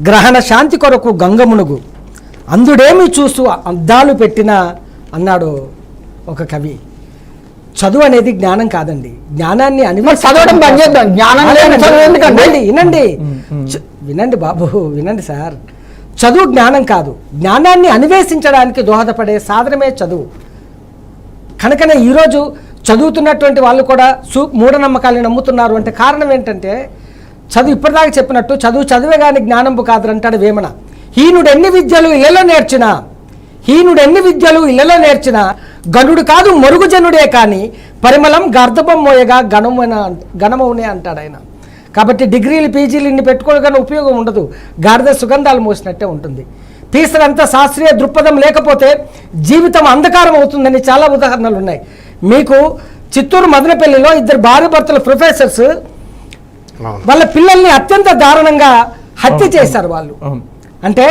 గ్రహణ శాంతి కొరకు గంగమునుగు అందుడేమి చూసు అద్దాలు పెట్టిన అన్నాడు ఒక కవి. చదువు అనేది జ్ఞానం కాదండి, జ్ఞానాన్ని వినండి బాబు, వినండి సార్. చదువు జ్ఞానం కాదు, జ్ఞానాన్ని అన్వేషించడానికి దోహదపడే సాధనమే చదువు. కనుకనే ఈరోజు చదువుతున్నటువంటి వాళ్ళు కూడా మూఢనమ్మకాలను నమ్ముతున్నారు అంటే కారణం ఏంటంటే చదువు ఇప్పటిదాకా చెప్పినట్టు చదువే కానీ జ్ఞానంబు కాదంటాడు వేమన. హీనుడు ఎన్ని విద్యలు ఇళ్ళలో నేర్చినా గనుడు కాదు మరుగుజనుడే కానీ పరిమళం గర్ధపం మోయగా గణమౌనే అంటాడు ఆయన. కాబట్టి డిగ్రీలు పీజీలు ఇన్ని పెట్టుకోగానే ఉపయోగం ఉండదు, గాడిద సుగంధాలు మోసినట్టే ఉంటుంది. తీసినంత శాస్త్రీయ దృక్పథం లేకపోతే జీవితం అంధకారం అవుతుందని చాలా ఉదాహరణలు ఉన్నాయి. మీకు చిత్తూరు మదనపల్లిలో 2 భార్యాభర్తల ప్రొఫెసర్స్ అవును. వాళ్ళ పిల్లల్ని అత్యంత దారుణంగా హత్య చేశారు వాళ్ళు. అవును. అంటే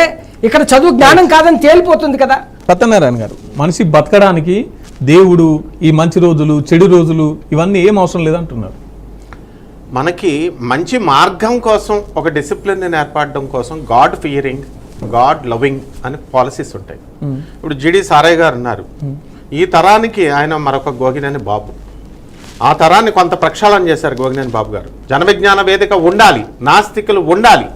ఇక్కడ చదువు జ్ఞానం కాదని తేలిపోతుంది కదా. సత్యనారాయణ గారు, మనిషి బతకడానికి దేవుడు, ఈ మంచి రోజులు చెడు రోజులు ఇవన్నీ ఏం అవసరం లేదంటున్నారు. మనకి మంచి మార్గం కోసం ఒక డిసిప్లిన్ ఏర్పడడం కోసం గాడ్ ఫియరింగ్, గాడ్ లవింగ్ అని పాలసీస్ ఉంటాయి. ఇప్పుడు జిడి సారయ్య గారు ఉన్నారు. ఈ తరానికి ఆయన మరొక గోగినేని బాబు. ఆ తరాన్ని కొంత ప్రక్షాళన చేశారు గోగినేని బాబు గారు. జనవిజ్ఞాన వేదిక ఉండాలి, నాస్తికులు ఉండాలి,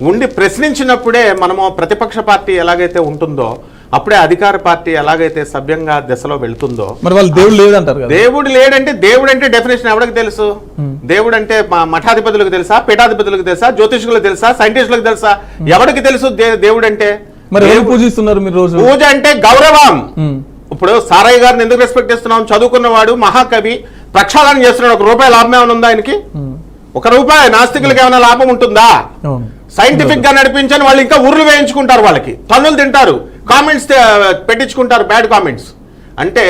ఉండి ప్రశ్నించినప్పుడే మనము ప్రతిపక్ష పార్టీ ఎలాగైతే ఉంటుందో అప్పుడే అధికార పార్టీ ఎలాగైతే సభ్యంగా దశలో వెళ్తుందో. మరి వాళ్ళు దేవుడు లేదంటారు కదా. దేవుడు లేడంటే, దేవుడు అంటే డెఫినేషన్ ఎవరికి తెలుసు? దేవుడు అంటే మఠాధిపతులకు తెలుసా, పీఠాధిపతులకు తెలుసా, జ్యోతిషులకు తెలుసా, సైంటిస్టులకు తెలుసా? ఎవరికి తెలుసు దేవుడు అంటే? మరి ఎవరు పూజిస్తున్నారు మీరు రోజు? పూజ అంటే గౌరవం. ఇప్పుడు సారయ్య గారిని ఎందుకు రెస్పెక్ట్ చేస్తున్నాం? చదువుకున్నవాడు, మహాకవి, ప్రక్షాళన చేస్తున్నాడు. ₹1 లాభం ఏమైనా ఉందా ఆయనకి? ₹1 నాస్తికులకు ఏమైనా లాభం ఉంటుందా? సైంటిఫిక్ గా నడిపించని వాళ్ళు ఇంకా ఉర్లు వేయించుకుంటారు, వాళ్ళకి తన్నులు తింటారు, కామెంట్స్ పెట్టించుకుంటారు, బ్యాడ్ కామెంట్స్. అంటే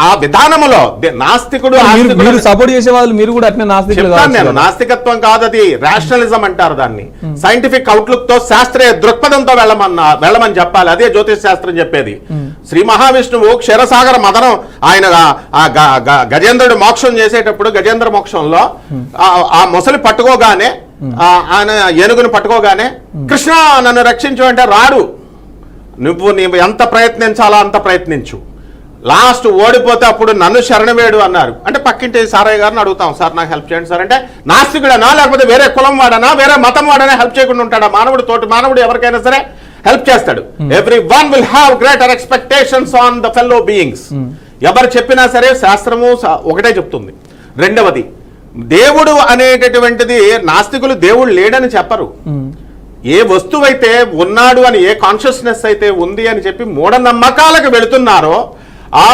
ఆ విధానంలో నాస్తికుడు సపోర్ట్ చేసే వాళ్ళు మీరు కూడా అట్నే నాస్తికులు. నేను నాస్తికత్వం కాదు, అది రేషనలిజం అంటారు దాన్ని. సైంటిఫిక్ అవుట్లుక్ తో, శాస్త్రీయ దృక్పథంతో వెళ్ళమని చెప్పాలి. అదే జ్యోతిష్ శాస్త్రం చెప్పేది. శ్రీ మహావిష్ణువు క్షీరసాగర మదనం, ఆయన గజేంద్రుడు మోక్షం చేసేటప్పుడు గజేంద్ర మోక్షంలో ఆ మొసలి పట్టుకోగానే, ఆయన ఏనుగును పట్టుకోగానే కృష్ణ నన్ను రక్షించు అంటే రాడు. నువ్వు ఎంత ప్రయత్నించాలో అంత ప్రయత్నించు, లాస్ట్ ఓడిపోతే అప్పుడు నన్ను శరణవేడు అన్నారు. అంటే పక్కింటి సారయ్య గారిని అడుగుతాం, సార్ నాకు హెల్ప్ చేయండి సార్ అంటే, నాస్తికుడనా లేకపోతే వేరే కులం వాడనా, వేరే మతం వాడనా హెల్ప్ చేయకుండా ఉంటాడా? మానవుడు, తోటి మానవుడు ఎవరికైనా సరే హెల్ప్ చేస్తాడు. Every one will have greater expectations on the fellow beings. ఎవరు చెప్పినా సరే శాస్త్రము ఒకటే చెప్తుంది. రెండవది, దేవుడు అనేటటువంటిది, నాస్తికులు దేవుడు లేడని చెప్పరు. ఏ వస్తువైతే ఉన్నాడు అని, ఏ కాన్షియస్నెస్ అయితే ఉంది అని చెప్పి మూఢనమ్మకాలకు వెళుతున్నారో ఆ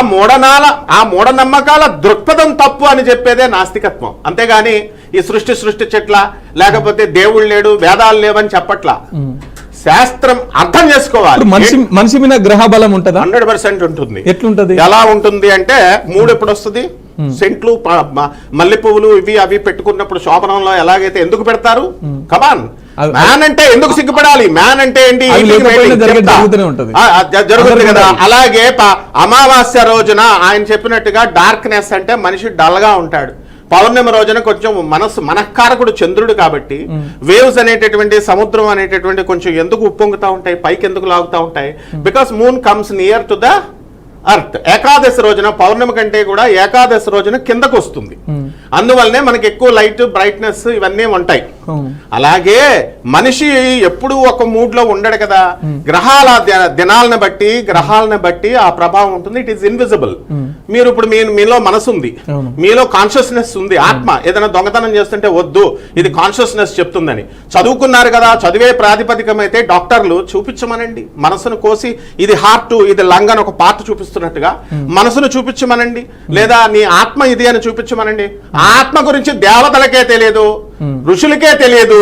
మూఢనమ్మకాల దృక్పథం తప్పు అని చెప్పేదే నాస్తికత్వం. అంతేగాని ఈ సృష్టి చెట్ల, లేకపోతే దేవుడు లేడు, వేదాలు లేవని చెప్పట్లా. శాస్త్రం అర్థం చేసుకోవాలి. మనిషి మీద గ్రహ బలం ఉంటుందా? 100% ఉంటుంది. ఎట్లుంటది? ఎలా ఉంటుంది అంటే, 3 ఎప్పుడు వస్తుంది? సెంట్లు, మల్లె పువ్వులు, ఇవి అవి పెట్టుకున్నప్పుడు శోభనంలో ఎలాగైతే ఎందుకు పెడతారు? కమాన్, మ్యాన్ అంటే ఎందుకు సిగ్గుపడాలి? మ్యాన్ అంటే ఏంటి? జరుగుతుంది కదా. అలాగే అమావాస్య రోజున ఆయన చెప్పినట్టుగా డార్క్నెస్ అంటే మనిషి డల్ గా ఉంటాడు. పౌర్ణమి రోజున కొంచెం మనఃకారకుడు చంద్రుడు కాబట్టి వేవ్స్ అనేటటువంటి, సముద్రం అనేటటువంటి కొంచెం ఎందుకు ఉప్పొంగుతా ఉంటాయి, పైకి ఎందుకు లాగుతూ ఉంటాయి? Because moon comes near to the earth. Ekadashi రోజున, పౌర్ణమి కంటే కూడా ఏకాదశి రోజున కిందకు వస్తుంది. అందువల్లనే మనకి ఎక్కువ లైట్, బ్రైట్నెస్ ఇవన్నీ ఉంటాయి. అలాగే మనిషి ఎప్పుడు ఒక మూడ్ లో ఉండడు కదా. గ్రహాల దినాలను బట్టి, గ్రహాలను బట్టి ఆ ప్రభావం ఉంటుంది. It is invisible. మీరు ఇప్పుడు మీలో మనసు ఉంది, మీలో కాన్షియస్నెస్ ఉంది. ఆత్మ ఏదైనా దొంగతనం చేస్తుంటే వద్దు, ఇది కాన్షియస్నెస్ చెప్తుందని. చదువుకున్నారు కదా, చదివే ప్రాతిపదికమైతే డాక్టర్లు చూపించమనండి. మనసును కోసి ఇది హార్ట్, ఇది లంగ్ అని ఒక పార్ట్ చూపిస్తున్నట్టుగా మనసును చూపించమనండి, లేదా నీ ఆత్మ ఇది అని చూపించమనండి. ఆత్మ గురించి దేవతలకే తెలియదు, ఋషులకే తెలియదు.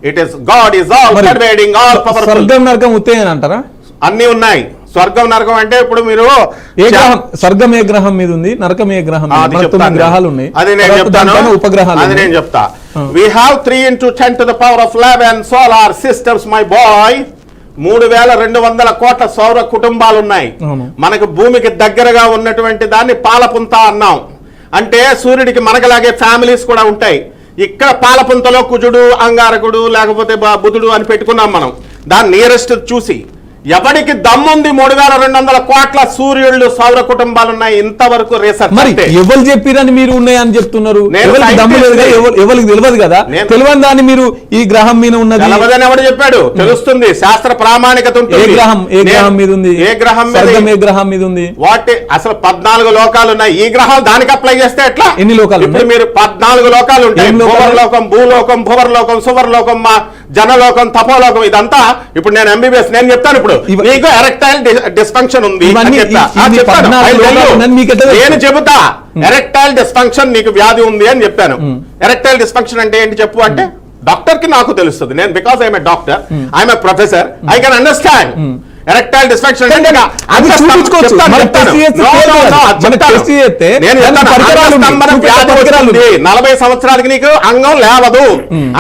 It is God is all pervading, all powerful. స్వర్గం నరకం ఉత్తేజన అంటారా? అన్ని ఉన్నాయి. స్వర్గం నరకం అంటే ఇప్పుడు మీరు స్వర్గం ఏ గ్రహం మీద ఉంది, నరకం ఏ గ్రహం? గ్రహాలు ఉన్నాయి, అది నేను చెప్తాను, ఉపగ్రహాలు అది నేను చెప్తా. We have 3 × 10 to the power of 11 solar systems, my boy. 3200 కోట్ల సౌర కుటుంబాలు ఉన్నాయి. మనకు భూమికి దగ్గరగా ఉన్నటువంటి దాన్ని పాలపుంత అన్నాం. అంటే సూర్యుడికి మనకలాగే ఫ్యామిలీస్ కూడా ఉంటాయి. ఇక్కడ పాలపుంతలో కుజుడు, అంగారకుడు, లేకపోతే బుధుడు అని పెట్టుకున్నాం మనం. దాన్ని నియరెస్ట్ చూసి ఎవరికి దమ్ముంది 3200 కోట్ల సూర్యుళ్ళు, సౌర కుటుంబాలు ఉన్నాయి. ఇంతవరకు రీసెర్చ్ ఎవరు చెప్పిరని మీరు ఉన్నాయని చెప్తున్నారు. ఎవరికి తెలియదు కదా. తెలియని దాన్ని మీరు ఈ గ్రహం మీద ఉన్నది తెలియదని ఎవడు చెప్పాడు? తెలుస్తుంది, శాస్త్ర ప్రామాణికత ఉంటుంది. ఏ గ్రహం మీద ఉంది? ఏ గ్రహం మీద ఉంది? వాటి అసలు 14 లోకాలు ఉన్నాయి. ఈ గ్రహం దానికి అప్లై చేస్తే ఎట్లా? ఎన్ని లోకాలు? ఇప్పుడు మీరు 14 లోకాలు ఉంటాయి. భూవర్లోకం, భూలోకం, భువర్లోకం, సువర్లోకం, జనలోకం, తపోలోకం. ఇదంతా ఇప్పుడు నేను ఎంబీబీఎస్, నేను చెప్తాను. ఇప్పుడు మీకు ఎరెక్టైల్ డిస్ఫంక్షన్ ఉంది, నేను చెబుతా. ఎరెక్టైల్ డిస్ఫంక్షన్ నీకు వ్యాధి ఉంది అని చెప్పాను. ఎరెక్టైల్ డిస్ఫంక్షన్ అంటే ఏంటి చెప్పు అంటే, డాక్టర్ కి నాకు తెలుస్తుంది. నేను because I'm a doctor, I'm a professor, I can understand. Erectile dysfunction కానీ అది చూపించుకోవచ్చు. మన టెస్ట్ చేస్తే మన టెస్ట్ చేస్తే పరికరాలు 40 సంవత్సరాలకి నీకు అంగం లేవదు,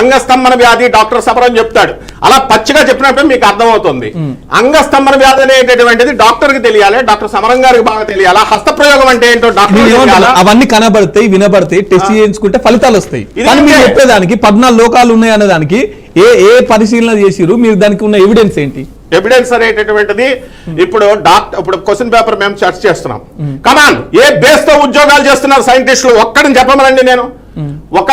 అంగస్తంభన వ్యాధి డాక్టర్ సబరం చెప్తాడు. అలా పచ్చిగా చెప్పినప్పుడు మీకు అర్థమవుతుంది. అంగస్తంభన వ్యాధి అనేటటువంటిది డాక్టర్ కి తెలియాలి, డాక్టర్ సమరం గారికి బాగా తెలియాలి. హస్తప్రయోగం అంటే ఏంటో డాక్టర్ అవన్నీ కనబడతాయి, వినబడతాయి, టెస్ట్ చేయించుకుంటే ఫలితాలు వస్తాయి. కానీ మీరు చెప్పేదానికి 14 లోకాలు ఉన్నాయి అనే దానికి ఏ పరిశీలన చేసిరు మీరు? దానికి ఉన్న ఎవిడెన్స్ ఏంటి? ఎవిడెన్స్ అనేటటువంటిది ఇప్పుడు ఇప్పుడు క్వశ్చన్ పేపర్ మేము చర్చ చేస్తున్నాం. కమాన్, ఏ బేస్ తో ఉద్యోగాలు చేస్తున్నారు సైంటిస్టులు ఒక్కడిని చెప్పమనండి. నేను ఒక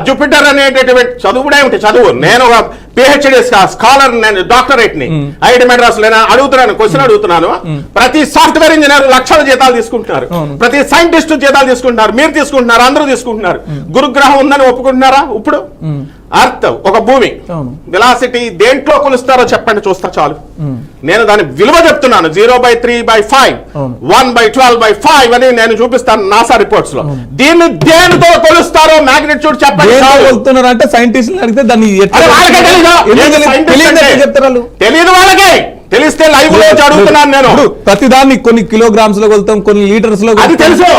జూపిటర్ అనేటటువంటి చదువుడే ఉంటే చదువు. నేను ఒక పిహెచ్డి స్కాలర్, నేను డాక్టరేట్ ని ఐఐటి మెడ్రాస్ లో అడుగుతున్నాను, క్వశ్చన్ అడుగుతున్నాను. ప్రతి సాఫ్ట్వేర్ ఇంజనీర్ లక్షల జీతాలు తీసుకుంటున్నారు, ప్రతి సైంటిస్ట్ జీతాలు తీసుకుంటున్నారు, మీరు తీసుకుంటున్నారు, అందరూ తీసుకుంటున్నారు. గురుగ్రహం ఉందని ఒప్పుకుంటున్నారా? ఇప్పుడు అర్త్ ఒక భూమి వెలాసిటీ దేంట్లో కొలుస్తారో చెప్పండి, చూస్తా చాలు. నేను దాని విలువ చెప్తున్నాను. 0/3/5 1/12/5 అని నేను చూపిస్తాను నాసా రిపోర్ట్స్ లో. దీన్ని దేనితో కొలుస్తారో మ్యాగ్నిట్యూడ్ చెప్పండి. అంటే సైంటిస్ట్ అడిగితే దాన్ని తెలియదు వాళ్ళకి. తెలిస్తే లైవ్ లో అడుగుతున్నాను నేను. ప్రతిదాన్ని కొన్ని కిలోగ్రామ్స్ లో కొలుతాం, కొన్ని లీటర్స్ లో. అది తెలుసు,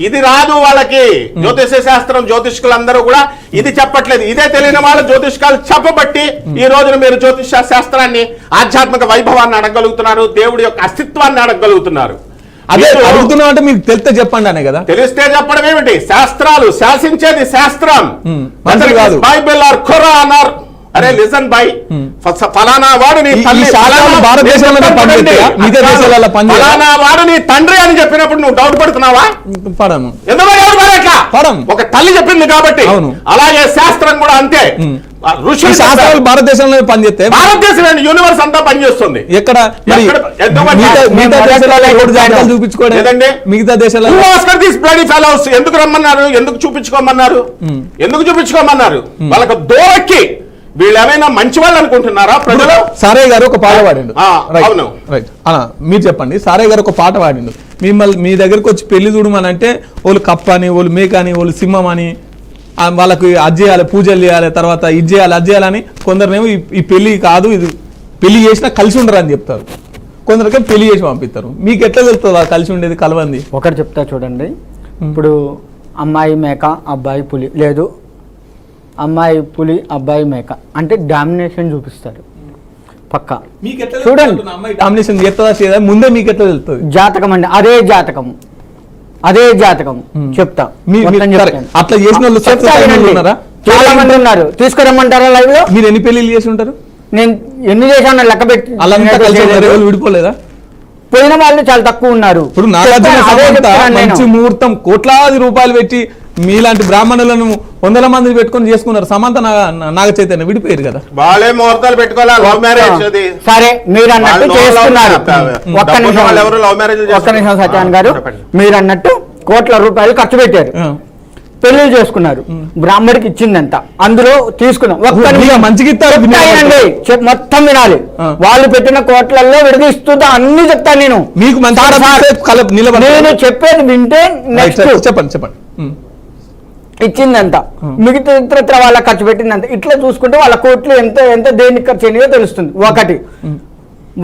ఇది రాదు వాళ్ళకి. జ్యోతిష శాస్త్రం జ్యోతిష్కులందరూ కూడా ఇది చెప్పట్లేదు. ఇదే తెలియని వాళ్ళు జ్యోతిష్కాలు చెప్పబట్టి ఈ రోజున మీరు జ్యోతిష శాస్త్రాన్ని, ఆధ్యాత్మిక వైభవాన్ని అడగలుగుతున్నారు, దేవుడి యొక్క అస్తిత్వాన్ని అడగలుగుతున్నారు. అదే అడుగుతున్నా అంటే మీకు తెలిస్తే చెప్పండి అనే కదా. తెలిస్తే చెప్పడం ఏమిటి? శాస్త్రాలు శాసించేది శాస్త్రం, బైబిల్ ఆర్ ఖురాన్ ఆర్ అరే లిజన్ బై ఫలానా వాడు నీ తల్లి, ఫలానా వాడు నీ తండ్రి అని చెప్పినప్పుడు నువ్వు డౌట్ పడుతున్నావా? పడను. ఎందుకు డౌట్ పడట్లా? ఒక తల్లి చెప్పింది కాబట్టి. అలాగే శాస్త్రం కూడా అంతే. ఋషి శాస్త్రాలు భారతదేశంలో పనిచేస్తే భారతదేశం యూనివర్స్ అంతా పనిచేస్తుంది. ఎక్కడ చూపించుకోండి. మిగతా దేశాలలో ఎందుకు రమ్మన్నారు? ఎందుకు చూపించుకోమన్నారు? ఎందుకు చూపించుకోమన్నారు? వాళ్ళకి దోరక్కి వీళ్ళు ఏమైనా మంచి వాళ్ళు అనుకుంటున్నారా ప్రజలు? సారయ్య గారు ఒక పాట పాడిండు. రైట్ అలా మీరు చెప్పండి. సారయ్య గారు ఒక పాట పాడిండు. మిమ్మల్ని మీ దగ్గరకు వచ్చి పెళ్లి చూడమని అంటే వాళ్ళు కప్ప అని, వాళ్ళు మేక అని, వాళ్ళు సింహం అని, వాళ్ళకి అది చేయాలి, పూజలు చేయాలి, తర్వాత ఇది చేయాలి, అది చేయాలని. కొందరినేమో ఈ పెళ్లి కాదు, ఇది పెళ్లి చేసినా కలిసి ఉండరు అని చెప్తారు. కొందరికి పెళ్లి చేసి పంపిస్తారు. మీకు ఎట్లా తెలుస్తుంది కలిసి ఉండేది కలవంది? ఒకటి చెప్తా చూడండి. ఇప్పుడు అమ్మాయి మేక, అబ్బాయి పులి, లేదు అమ్మాయి పులి అబ్బాయి మేక అంటే డామినేషన్ చూపిస్తారు పక్కా. చూడండి డామినేషన్ చేస్తుందా ముందే మీకు ఎట్లా తెలుస్తుంది? జాతకం అండి, అదే జాతకం చెప్తా. అట్లా చేసిన వాళ్ళు చాలా మంది ఉన్నారు. తీసుకురమ్మంటారా లైవ్ లో? మీరు ఎన్ని పెళ్లిళ్ళు చేసి ఉంటారు? నేను ఎన్ని చేశాను లెక్క పెట్టి. అలా విడిపోలేదా? పోయిన వాళ్ళు చాలా తక్కువ ఉన్నారు. ఇప్పుడు మంచి ముహూర్తం కోట్లాది రూపాయలు పెట్టి మీలాంటి బ్రాహ్మణులను 100 మంది పెట్టుకొని చేసుకున్నారు. సమంత నాగ చైతన్య విడిపోయారు కదా. వాళ్ళే ముహూర్తాలు పెట్టుకోవాలి. లవ్ మ్యారేజ్ సరే మీరు అన్నట్టు చేస్తున్నారు. ఒక్క నిమిషం సత్యాన్ గారు, మీరు అన్నట్టు కోట్ల రూపాయలు ఖర్చు పెట్టారు, పెళ్లి చేసుకున్నారు. బ్రాహ్మడికి ఇచ్చిందంట, అందులో తీసుకున్నాం. మొత్తం వినాలి. వాళ్ళు పెట్టిన కోట్లలో విడదీస్తుందా అన్ని చెప్తాను నేను. మీకు నేను చెప్పేది వింటే నెక్స్ట్ చెప్పండి. ఇచ్చిందంత, మిగతా ఇతరత్ర వాళ్ళ ఖర్చు పెట్టిందంత. ఇట్లా చూసుకుంటే వాళ్ళ కోట్లు ఎంత దేనికి ఖర్చు అయినాయో తెలుస్తుంది. ఒకటి,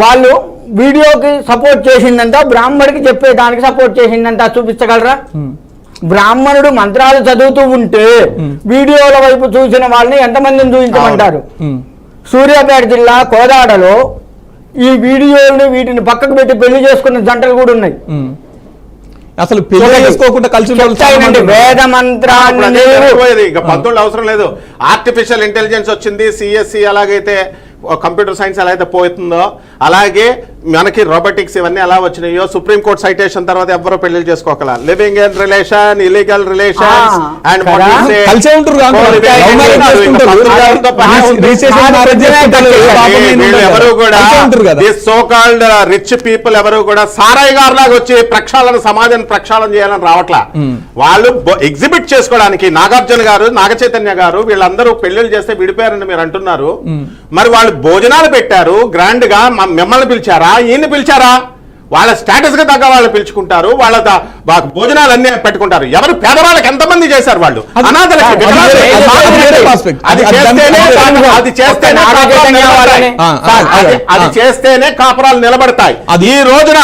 వాళ్ళు వీడియోకి సపోర్ట్ చేసిందంట, బ్రాహ్మడికి చెప్పేదానికి సపోర్ట్ చేసిందంట. చూపించగలరా? బ్రాహ్మణుడు మంత్రాలు చదువుతూ ఉంటే వీడియోల వైపు చూసిన వాళ్ళని ఎంతమందిని చూపించమంటారు? సూర్యాపేట జిల్లా కోదాడలో ఈ వీడియోలు వీటిని పక్కకు పెట్టి పెళ్లి చేసుకున్న జంటలు కూడా ఉన్నాయి. అసలు పెళ్లి చేసుకోకుండా కలిసి వేద మంత్రాన్ని పంతులు అవసరం లేదు. ఆర్టిఫిషియల్ ఇంటెలిజెన్స్ వచ్చింది, సిఎస్సి అలాగైతే కంప్యూటర్ సైన్స్ ఎలా అయితే పోతుందో అలాగే మనకి రోబోటిక్స్ ఇవన్నీ ఎలా వచ్చినాయో సుప్రీం కోర్ట్ సైటేషన్ తర్వాత ఎవరో పెళ్లి చేసుకోకల. Living in relation, illegal relations and ఎవరు కూడా సో కాల్డ్ రిచ్ పీపుల్ ఎవరు కూడా సారాయి గారు లాగా వచ్చి ప్రక్షాళన సమాజాన్ని ప్రక్షాళన చేయాలని రావట్లా. వాళ్ళు ఎగ్జిబిట్ చేసుకోవడానికి నాగార్జున గారు, నాగ చైతన్య గారు వీళ్ళందరూ పెళ్లిళ్ళు చేస్తే విడిపోయారని మీరు అంటున్నారు. మరి వాళ్ళు భోజనాలు పెట్టారు గ్రాండ్ గా, మిమ్మల్ని పిలిచారా? ఈయన్ని పిలిచారా? వాళ్ళ స్టేటస్ గా తగ్గ వాళ్ళు పిలుచుకుంటారు, వాళ్ళ భోజనాలు అన్ని పెట్టుకుంటారు. ఎవరు పేదవాళ్ళకి ఎంతమంది చేశారు వాళ్ళు, అనాథలకి, అది చేస్తేనే కాపురాలు నిలబడతాయి. ఈ రోజున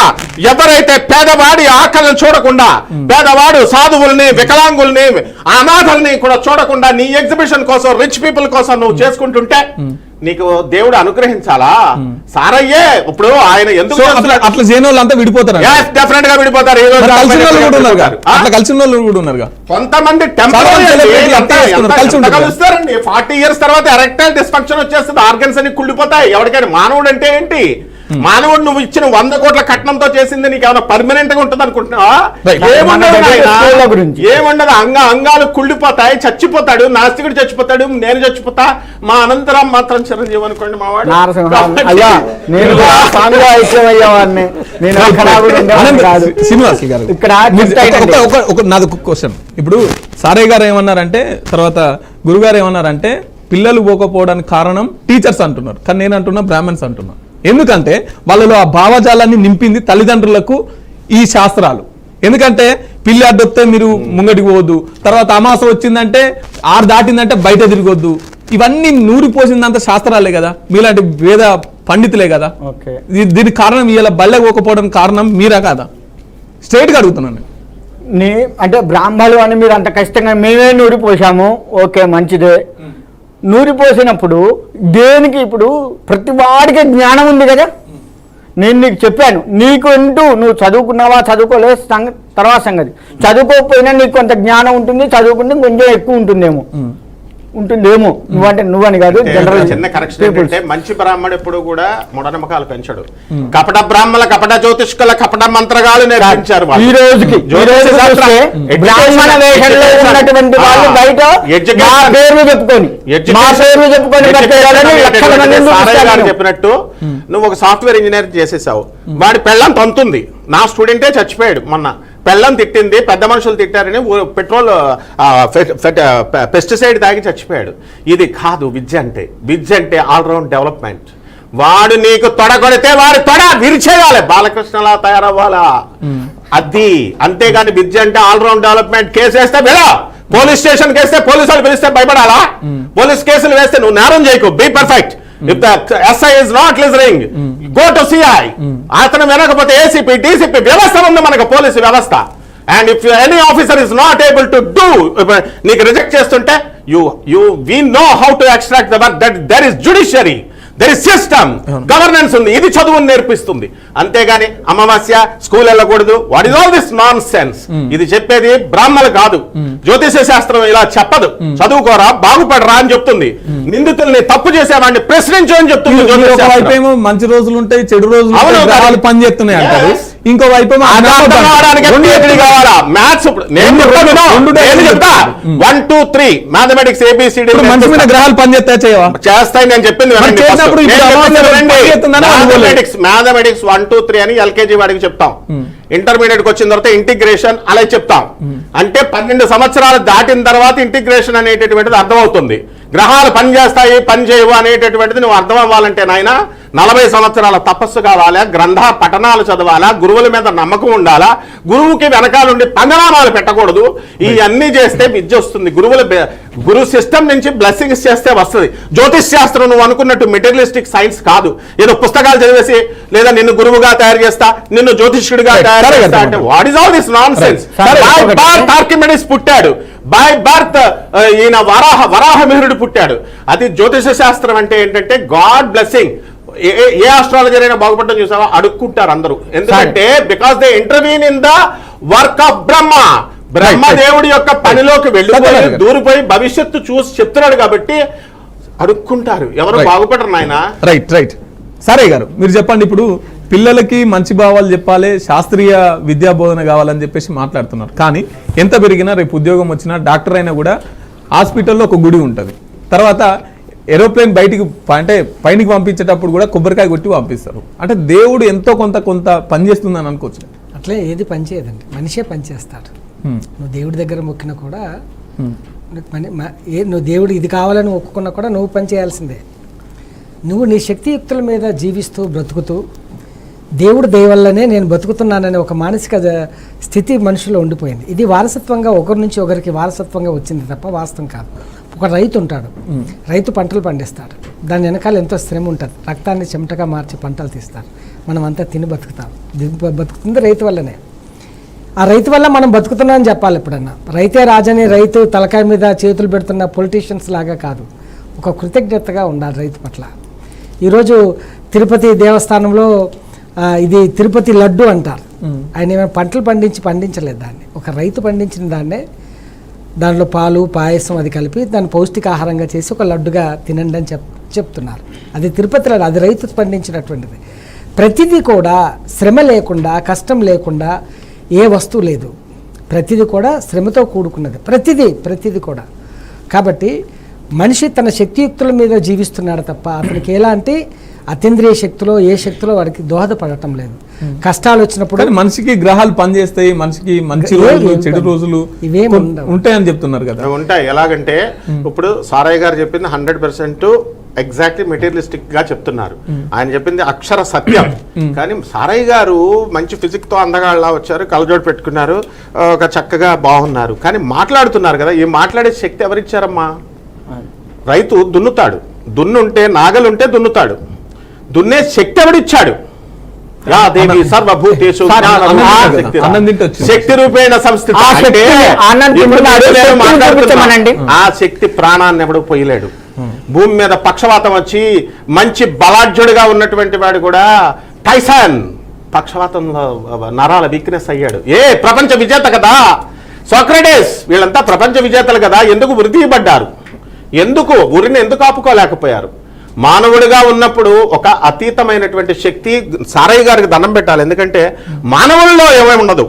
ఎవరైతే పేదవాడి ఆకలిని చూడకుండా, పేదవాడు సాధువుల్ని, వికలాంగుల్ని, అనాథల్ని కూడా చూడకుండా నీ ఎగ్జిబిషన్ కోసం, రిచ్ పీపుల్ కోసం నువ్వు చేసుకుంటుంటే నీకు దేవుడు అనుగ్రహించాలా? సారయ్యే ఇప్పుడు ఆయన ఎందుకు అట్లా చేయని వాళ్ళు అంతా విడిపోతారు, డెఫినెట్ గా విడిపోతారు. కలిసిన వాళ్ళు కూడా ఉన్నారు. కొంతమంది కలుస్తారండి. 40 years తర్వాత ఎరెక్టైల్ డిస్ఫంక్షన్ వచ్చేస్తుంది, ఆర్గన్స్ అన్ని కుళ్ళిపోతాయి. ఎవరికైనా మానవుడు అంటే ఏంటి? మానవుడు నువ్వు ఇచ్చిన 100 కోట్ల కట్నంతో చేసింది నీకు ఏమైనా పర్మనెంట్ గా ఉంటుంది అనుకుంటున్నావా? ఏముండదు. అంగాలు కుళ్ళిపోతాయి, చచ్చిపోతాడు, నాస్తికుడు చచ్చిపోతాడు, నేను చచ్చిపోతా, మా అనంతరం మాత్రం చిరంజీవి అనుకోండి మావాడు. శ్రీనివాస్ గారు నాది ఒక క్వశ్చన్. ఇప్పుడు సారయ్య గారు ఏమన్నారంటే, తర్వాత గురుగారు ఏమన్నారంటే పిల్లలు పోకపోవడానికి కారణం టీచర్స్ అంటున్నారు, కానీ నేను అంటున్నా బ్రాహ్మణ్స్ అంటున్నా. ఎందుకంటే వాళ్ళలో ఆ భావజాలాన్ని నింపింది తల్లిదండ్రులకు ఈ శాస్త్రాలు. ఎందుకంటే పిల్లి అడ్డొస్తే మీరు ముంగడికి పోవద్దు, తర్వాత అమాస వచ్చిందంటే 6 దాటిందంటే బయట తిరగొద్దు, ఇవన్నీ నూరిపోసిందంత శాస్త్రాలే కదా, మీలాంటి వేద పండితులే కదా. దీనికి కారణం ఇలా బల్లెకపోవడానికి కారణం మీరా కాదా? స్ట్రైట్గా అడుగుతున్నాను. అంటే బ్రాహ్మణులు అని మీరు అంత కష్టంగా మేమే నూరిపోసాము, ఓకే మంచిదే. నూరిపోసినప్పుడు దేనికి? ఇప్పుడు ప్రతి వాడికి జ్ఞానం ఉంది కదా. నేను నీకు చెప్పాను, నీకు అంటూ నువ్వు చదువుకున్నావా చదువుకోలేదు తర్వాత సంగతి. చదువుకోకపోయినా నీకు కొంత జ్ఞానం ఉంటుంది, చదువుకుంటే కొంచెం ఎక్కువ ఉంటుందేమో. నువ్వని కాదు, చిన్న కరెక్షన్ ఏంటంటే మంచి బ్రాహ్మడు ఎప్పుడు కూడా మూఢనమ్మకాలు పెంచడు. కపట బ్రాహ్మణ, కపట జ్యోతిష్కుల, కపట మంత్రగాలు నేర్పించారు. ఈ రోజుకి బ్రాహ్మణ వేషంలో ఉన్నటువంటి వాళ్ళు బయట పేర్లు చెప్పుకొని చెప్పినట్టు నువ్వు ఒక సాఫ్ట్వేర్ ఇంజనీర్ చేసేసావు, వాడి పెళ్ళం తంతుంది. నా స్టూడెంటే చచ్చిపోయాడు మొన్న, పెళ్ళం తిట్టింది, పెద్ద మనుషులు తిట్టారని పెట్రోల్ పెస్టిసైడ్ తాగి చచ్చిపోయాడు. ఇది కాదు విద్య అంటే. విద్య అంటే ఆల్రౌండ్ డెవలప్మెంట్. వాడు నీకు తొడగొడితే వాడి తొడ విరిచేయాలి, బాలకృష్ణలా తయారవ్వాలా, అది. అంతేగాని విద్య అంటే ఆల్రౌండ్ డెవలప్మెంట్. కేసు వేస్తే వెళ్ళా, పోలీస్ స్టేషన్ వేస్తే పోలీసు వాళ్ళు పిలిస్తే భయపడాలా? పోలీస్ కేసులు వేస్తే నువ్వు నేరం చేయకు, be perfect. If the SI is not listening, go to CI. అతను వినకపోతే ఏసీపీ, డీసీపీ వ్యవస్థ ఉంది మనకు, పోలీసు వ్యవస్థ. And if any officer is not able to do, నీకు రిజెక్ట్ చేస్తుంటే we know how to extract the work. That there is judiciary, there is system, governance ఉంది. ఇది చదువుని నేర్పిస్తుంది. అంతేగాని అమావాస్య స్కూల్ వెళ్ళకూడదు, what is all this non sense. ఇది చెప్పేది బ్రాహ్మణులు కాదు, జ్యోతిష శాస్త్రం ఇలా చెప్పదు. చదువుకోరా, బాగుపడరా అని చెప్తుంది. నిందితుల్ని, తప్పు చేసేవాడిని ప్రశ్నించు అని చెప్తుంది. ఒకవైపు ఏమో మంచి రోజులు ఉంటాయి, చెడు రోజులు పని చేస్తున్నాయి అంటారు. ఇంకో వైపు మ్యాథ్స్. నేను చెప్తా 1 2 3 మ్యాథమెటిక్స్ ABCD మంచి గ్రహాలు పనిచేస్తా చేస్తాయి. నేను చెప్పింది మ్యాథమెటిక్స్ 1 2 3 అని LKG వాడికి చెప్తాం. ఇంటర్మీడియట్ వచ్చిన తర్వాత ఇంటిగ్రేషన్ అలా చెప్తాం. అంటే 12 సంవత్సరాలు దాటిన తర్వాత ఇంటిగ్రేషన్ అనేటటువంటిది అర్థమవుతుంది. గ్రహాలు పనిచేస్తాయి, పని చేయవు అనేటటువంటిది నువ్వు అర్థం అవ్వాలంటే నాయన 40 సంవత్సరాల తపస్సు కావాలా, గ్రంథ పఠనాలు చదవాలా, గురువుల మీద నమ్మకం ఉండాలా, గురువుకి వెనకాలండి పంగనామాలు పెట్టకూడదు. ఇవన్నీ చేస్తే విద్య వస్తుంది. గురు సిస్టమ్ నుంచి బ్లెస్సింగ్స్ చేస్తే వస్తుంది. జ్యోతిష్ శాస్త్రం నువ్వు అనుకున్నట్టు మెటీరియలిస్టిక్ సైన్స్ కాదు. ఏదో పుస్తకాలు చదివేసి లేదా నిన్ను గురువుగా తయారు చేస్తా, నిన్ను జ్యోతిష్యుడిగా తయారు చేస్తా అంటే what is all this non sense. Archimedes పుట్టాడు, బై బర్త్ ఈయన వరాహమిహిరుడు పుట్టాడు. అది జ్యోతిష శాస్త్రం అంటే ఏంటంటే గాడ్ బ్లెస్సింగ్. ఏ ఆస్ట్రాలజర్ అయినా బాగుపడటం చూసావా? అడుక్కుంటారు అందరూ. ఎందుకంటే because they intervene in the work of Brahma. బ్రహ్మదేవుడి యొక్క పనిలోకి వెళ్ళిపోయి దూరిపోయి భవిష్యత్తు చూసి చెప్తున్నాడు కాబట్టి అడుక్కుంటారు. ఎవరు బాగుపడరు నాయన. రైట్ సరే గారు, మీరు చెప్పండి. ఇప్పుడు పిల్లలకి మంచి భావాలు చెప్పాలి, శాస్త్రీయ విద్యా బోధన కావాలని చెప్పేసి మాట్లాడుతున్నారు. కానీ ఎంత పెరిగినా రేపు ఉద్యోగం వచ్చినా డాక్టర్ అయినా కూడా హాస్పిటల్లో ఒక గుడి ఉంటుంది. తర్వాత ఏరోప్లేన్ బయటికి అంటే పైనకి పంపించేటప్పుడు కూడా కొబ్బరికాయ కొట్టి పంపిస్తారు. అంటే దేవుడు ఎంతో కొంత పని చేస్తుందని అనుకోవచ్చు. అట్లే ఏది పని చేయదండి, మనిషే పని చేస్తాడు. నువ్వు దేవుడి దగ్గర మొక్కినా కూడా, నువ్వు దేవుడు ఇది కావాలని మొక్కుకున్నా కూడా నువ్వు పని చేయాల్సిందే. నువ్వు నీ శక్తియుక్తుల మీద జీవిస్తూ బ్రతుకుతూ దేవుడు దయ వల్లనే నేను బతుకుతున్నాననే ఒక మానసిక స్థితి మనుషులో ఉండిపోయింది. ఇది వారసత్వంగా ఒకరి నుంచి ఒకరికి వారసత్వంగా వచ్చింది తప్ప వాస్తవం కాదు. ఒక రైతు ఉంటాడు, రైతు పంటలు పండిస్తాడు, దాని వెనకాల ఎంతో శ్రమ ఉంటుంది, రక్తాన్ని చెమటగా మార్చి పంటలు తీస్తారు, మనం అంతా తిని బతుకుతాం. బతుకుతుంది రైతు వల్లనే. ఆ రైతు వల్ల మనం బతుకుతున్నాం అని చెప్పాలి ఎప్పుడన్నా. రైతే రాజని రైతు తలకాయ మీద చేతులు పెడుతున్న పొలిటీషియన్స్ లాగా కాదు, ఒక కృతజ్ఞతగా ఉండాలి రైతు పట్ల. ఈరోజు తిరుపతి దేవస్థానంలో ఇది తిరుపతి లడ్డు అంటారు. ఆయన ఏమైనా పంటలు పండించలేదు దాన్ని, ఒక రైతు పండించిన దాన్నే దాంట్లో పాలు పాయసం అది కలిపి దాన్ని పౌష్టికాహారంగా చేసి ఒక లడ్డుగా తినండి అని చెప్తున్నారు. అది తిరుపతి లడ్డు, అది రైతు పండించినటువంటిది. ప్రతిదీ కూడా శ్రమ లేకుండా కష్టం లేకుండా ఏ వస్తువు లేదు, ప్రతిదీ కూడా శ్రమతో కూడుకున్నది, ప్రతిదీ కూడా. కాబట్టి మనిషి తన శక్తియుక్తుల మీద జీవిస్తున్నాడు తప్ప అతనికి ఎలాంటి అతీంద్రియ శక్తిలో ఏ శక్తిలో వాడికి దోహదపడటం లేదు. కష్టాలు వచ్చినప్పుడు మనిషికి గ్రహాలు పనిచేస్తాయి, మనిషికి మంచి రోజులు చెడు రోజులు ఇవేమి ఉంటాయని చెప్తున్నారు కదా. ఉంటాయి. ఎలాగంటే ఇప్పుడు సారయ్య గారు చెప్పింది 100% ఎగ్జాక్ట్లీ మెటీరియలిస్టిక్ గా చెప్తున్నారు. ఆయన చెప్పింది అక్షర సత్యం. కానీ సారయ్య గారు మంచి ఫిజిక్ తో అందగాళ్ళ వచ్చారు, కలజోడు పెట్టుకున్నారు, ఒక చక్కగా బాగున్నారు. కానీ మాట్లాడుతున్నారు కదా, ఈ మాట్లాడే శక్తి ఎవరిచ్చారమ్మా? రైతు దున్నుతాడు, దున్నుంటే నాగలుంటే దున్నుతాడు, దున్నే శక్తి ఎవడిచ్చాడు? సర్వభూతేషు శక్తి రూపేణ సంస్థిత. ఆ శక్తి ప్రాణాన్ని ఎవడు పోయలేడు. భూమి మీద పక్షవాతం వచ్చి మంచి బలాఢ్యుడిగా ఉన్నటువంటి వాడు కూడా టైసన్ పక్షవాతంలో నరాల వీక్నెస్ అయ్యాడు. ప్రపంచ విజేత కదా సోక్రటీస్, వీళ్ళంతా ప్రపంచ విజేతలు కదా. ఎందుకు వృద్ధిపడ్డారు? ఉరిని ఎందుకు ఆపుకోలేకపోయారు? మానవుడిగా ఉన్నప్పుడు ఒక అతీతమైనటువంటి శక్తి. సారయ్య గారికి దండం పెట్టాలి, ఎందుకంటే మానవుల్లో ఏమేమి ఉండదు.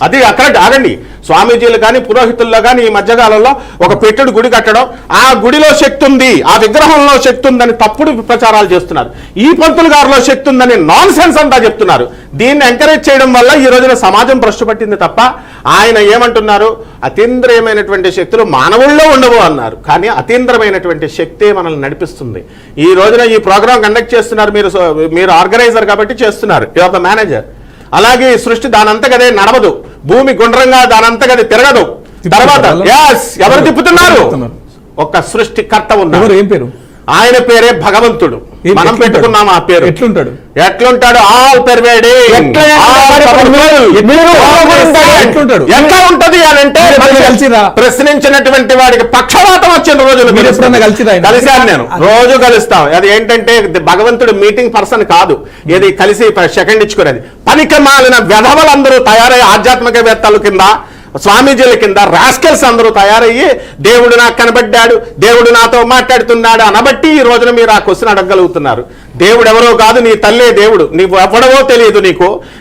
అది అక్కడ ఆగండి. స్వామీజీలు కానీ పురోహితుల్లో కానీ ఈ మధ్యకాలంలో ఒక పెట్టెడు గుడి కట్టడం, ఆ గుడిలో శక్తి ఉంది, ఆ విగ్రహంలో శక్తి ఉందని తప్పుడు ప్రచారాలు చేస్తున్నారు. ఈ పంతులు గారిలో శక్తి ఉందని నాన్ సెన్స్ అంతా చెప్తున్నారు. దీన్ని ఎంకరేజ్ చేయడం వల్ల ఈ రోజున సమాజం భ్రష్టు పట్టింది తప్ప ఆయన ఏమంటున్నారు? అతీంద్రియమైనటువంటి శక్తులు మానవుల్లో ఉండవు అన్నారు. కానీ అతీంద్రమైనటువంటి శక్తే మనల్ని నడిపిస్తుంది. ఈ రోజున ఈ ప్రోగ్రామ్ కండక్ట్ చేస్తున్నారు, మీరు ఆర్గనైజర్ కాబట్టి చేస్తున్నారు, యు ఆర్ ద మేనేజర్. అలాగే ఈ సృష్టి దానంతగదే నడవదు, భూమి గుండ్రంగా దానంతగది తిరగదు. తర్వాత ఎవరు తిప్పుతున్నారు? ఒక సృష్టికర్త ఉన్నారు. ఏం పేరు? ఆయన పేరే భగవంతుడు. మనం పెట్టుకున్నాం ఆ పేరు. ఎట్లుంటాడు? All pervading. ఎట్లా ఉంటది అని అంటే ప్రశ్నించినటువంటి వాడికి పక్షవాతం వచ్చిన రోజులు కలిశాను నేను. రోజు కలుస్తాం. అది ఏంటంటే భగవంతుడు మీటింగ్ పర్సన్ కాదు, ఇది కలిసి సెకండ్ ఇచ్చుకునేది. పనికి మాలిన వెధవలందరూ తయారై ఆధ్యాత్మికవేత్తల కింద స్వామీజీల కింద రాస్కెల్స్ అందరూ తయారయ్యి దేవుడు నాకు కనబడ్డాడు, దేవుడు నాతో మాట్లాడుతున్నాడు అనబట్టి ఈ రోజున మీరు ఆ క్వశ్చన్ అడగగలుగుతున్నారు. దేవుడు ఎవరో కాదు, నీ తల్లే దేవుడు. నీవు ఎవడవో తెలియదు.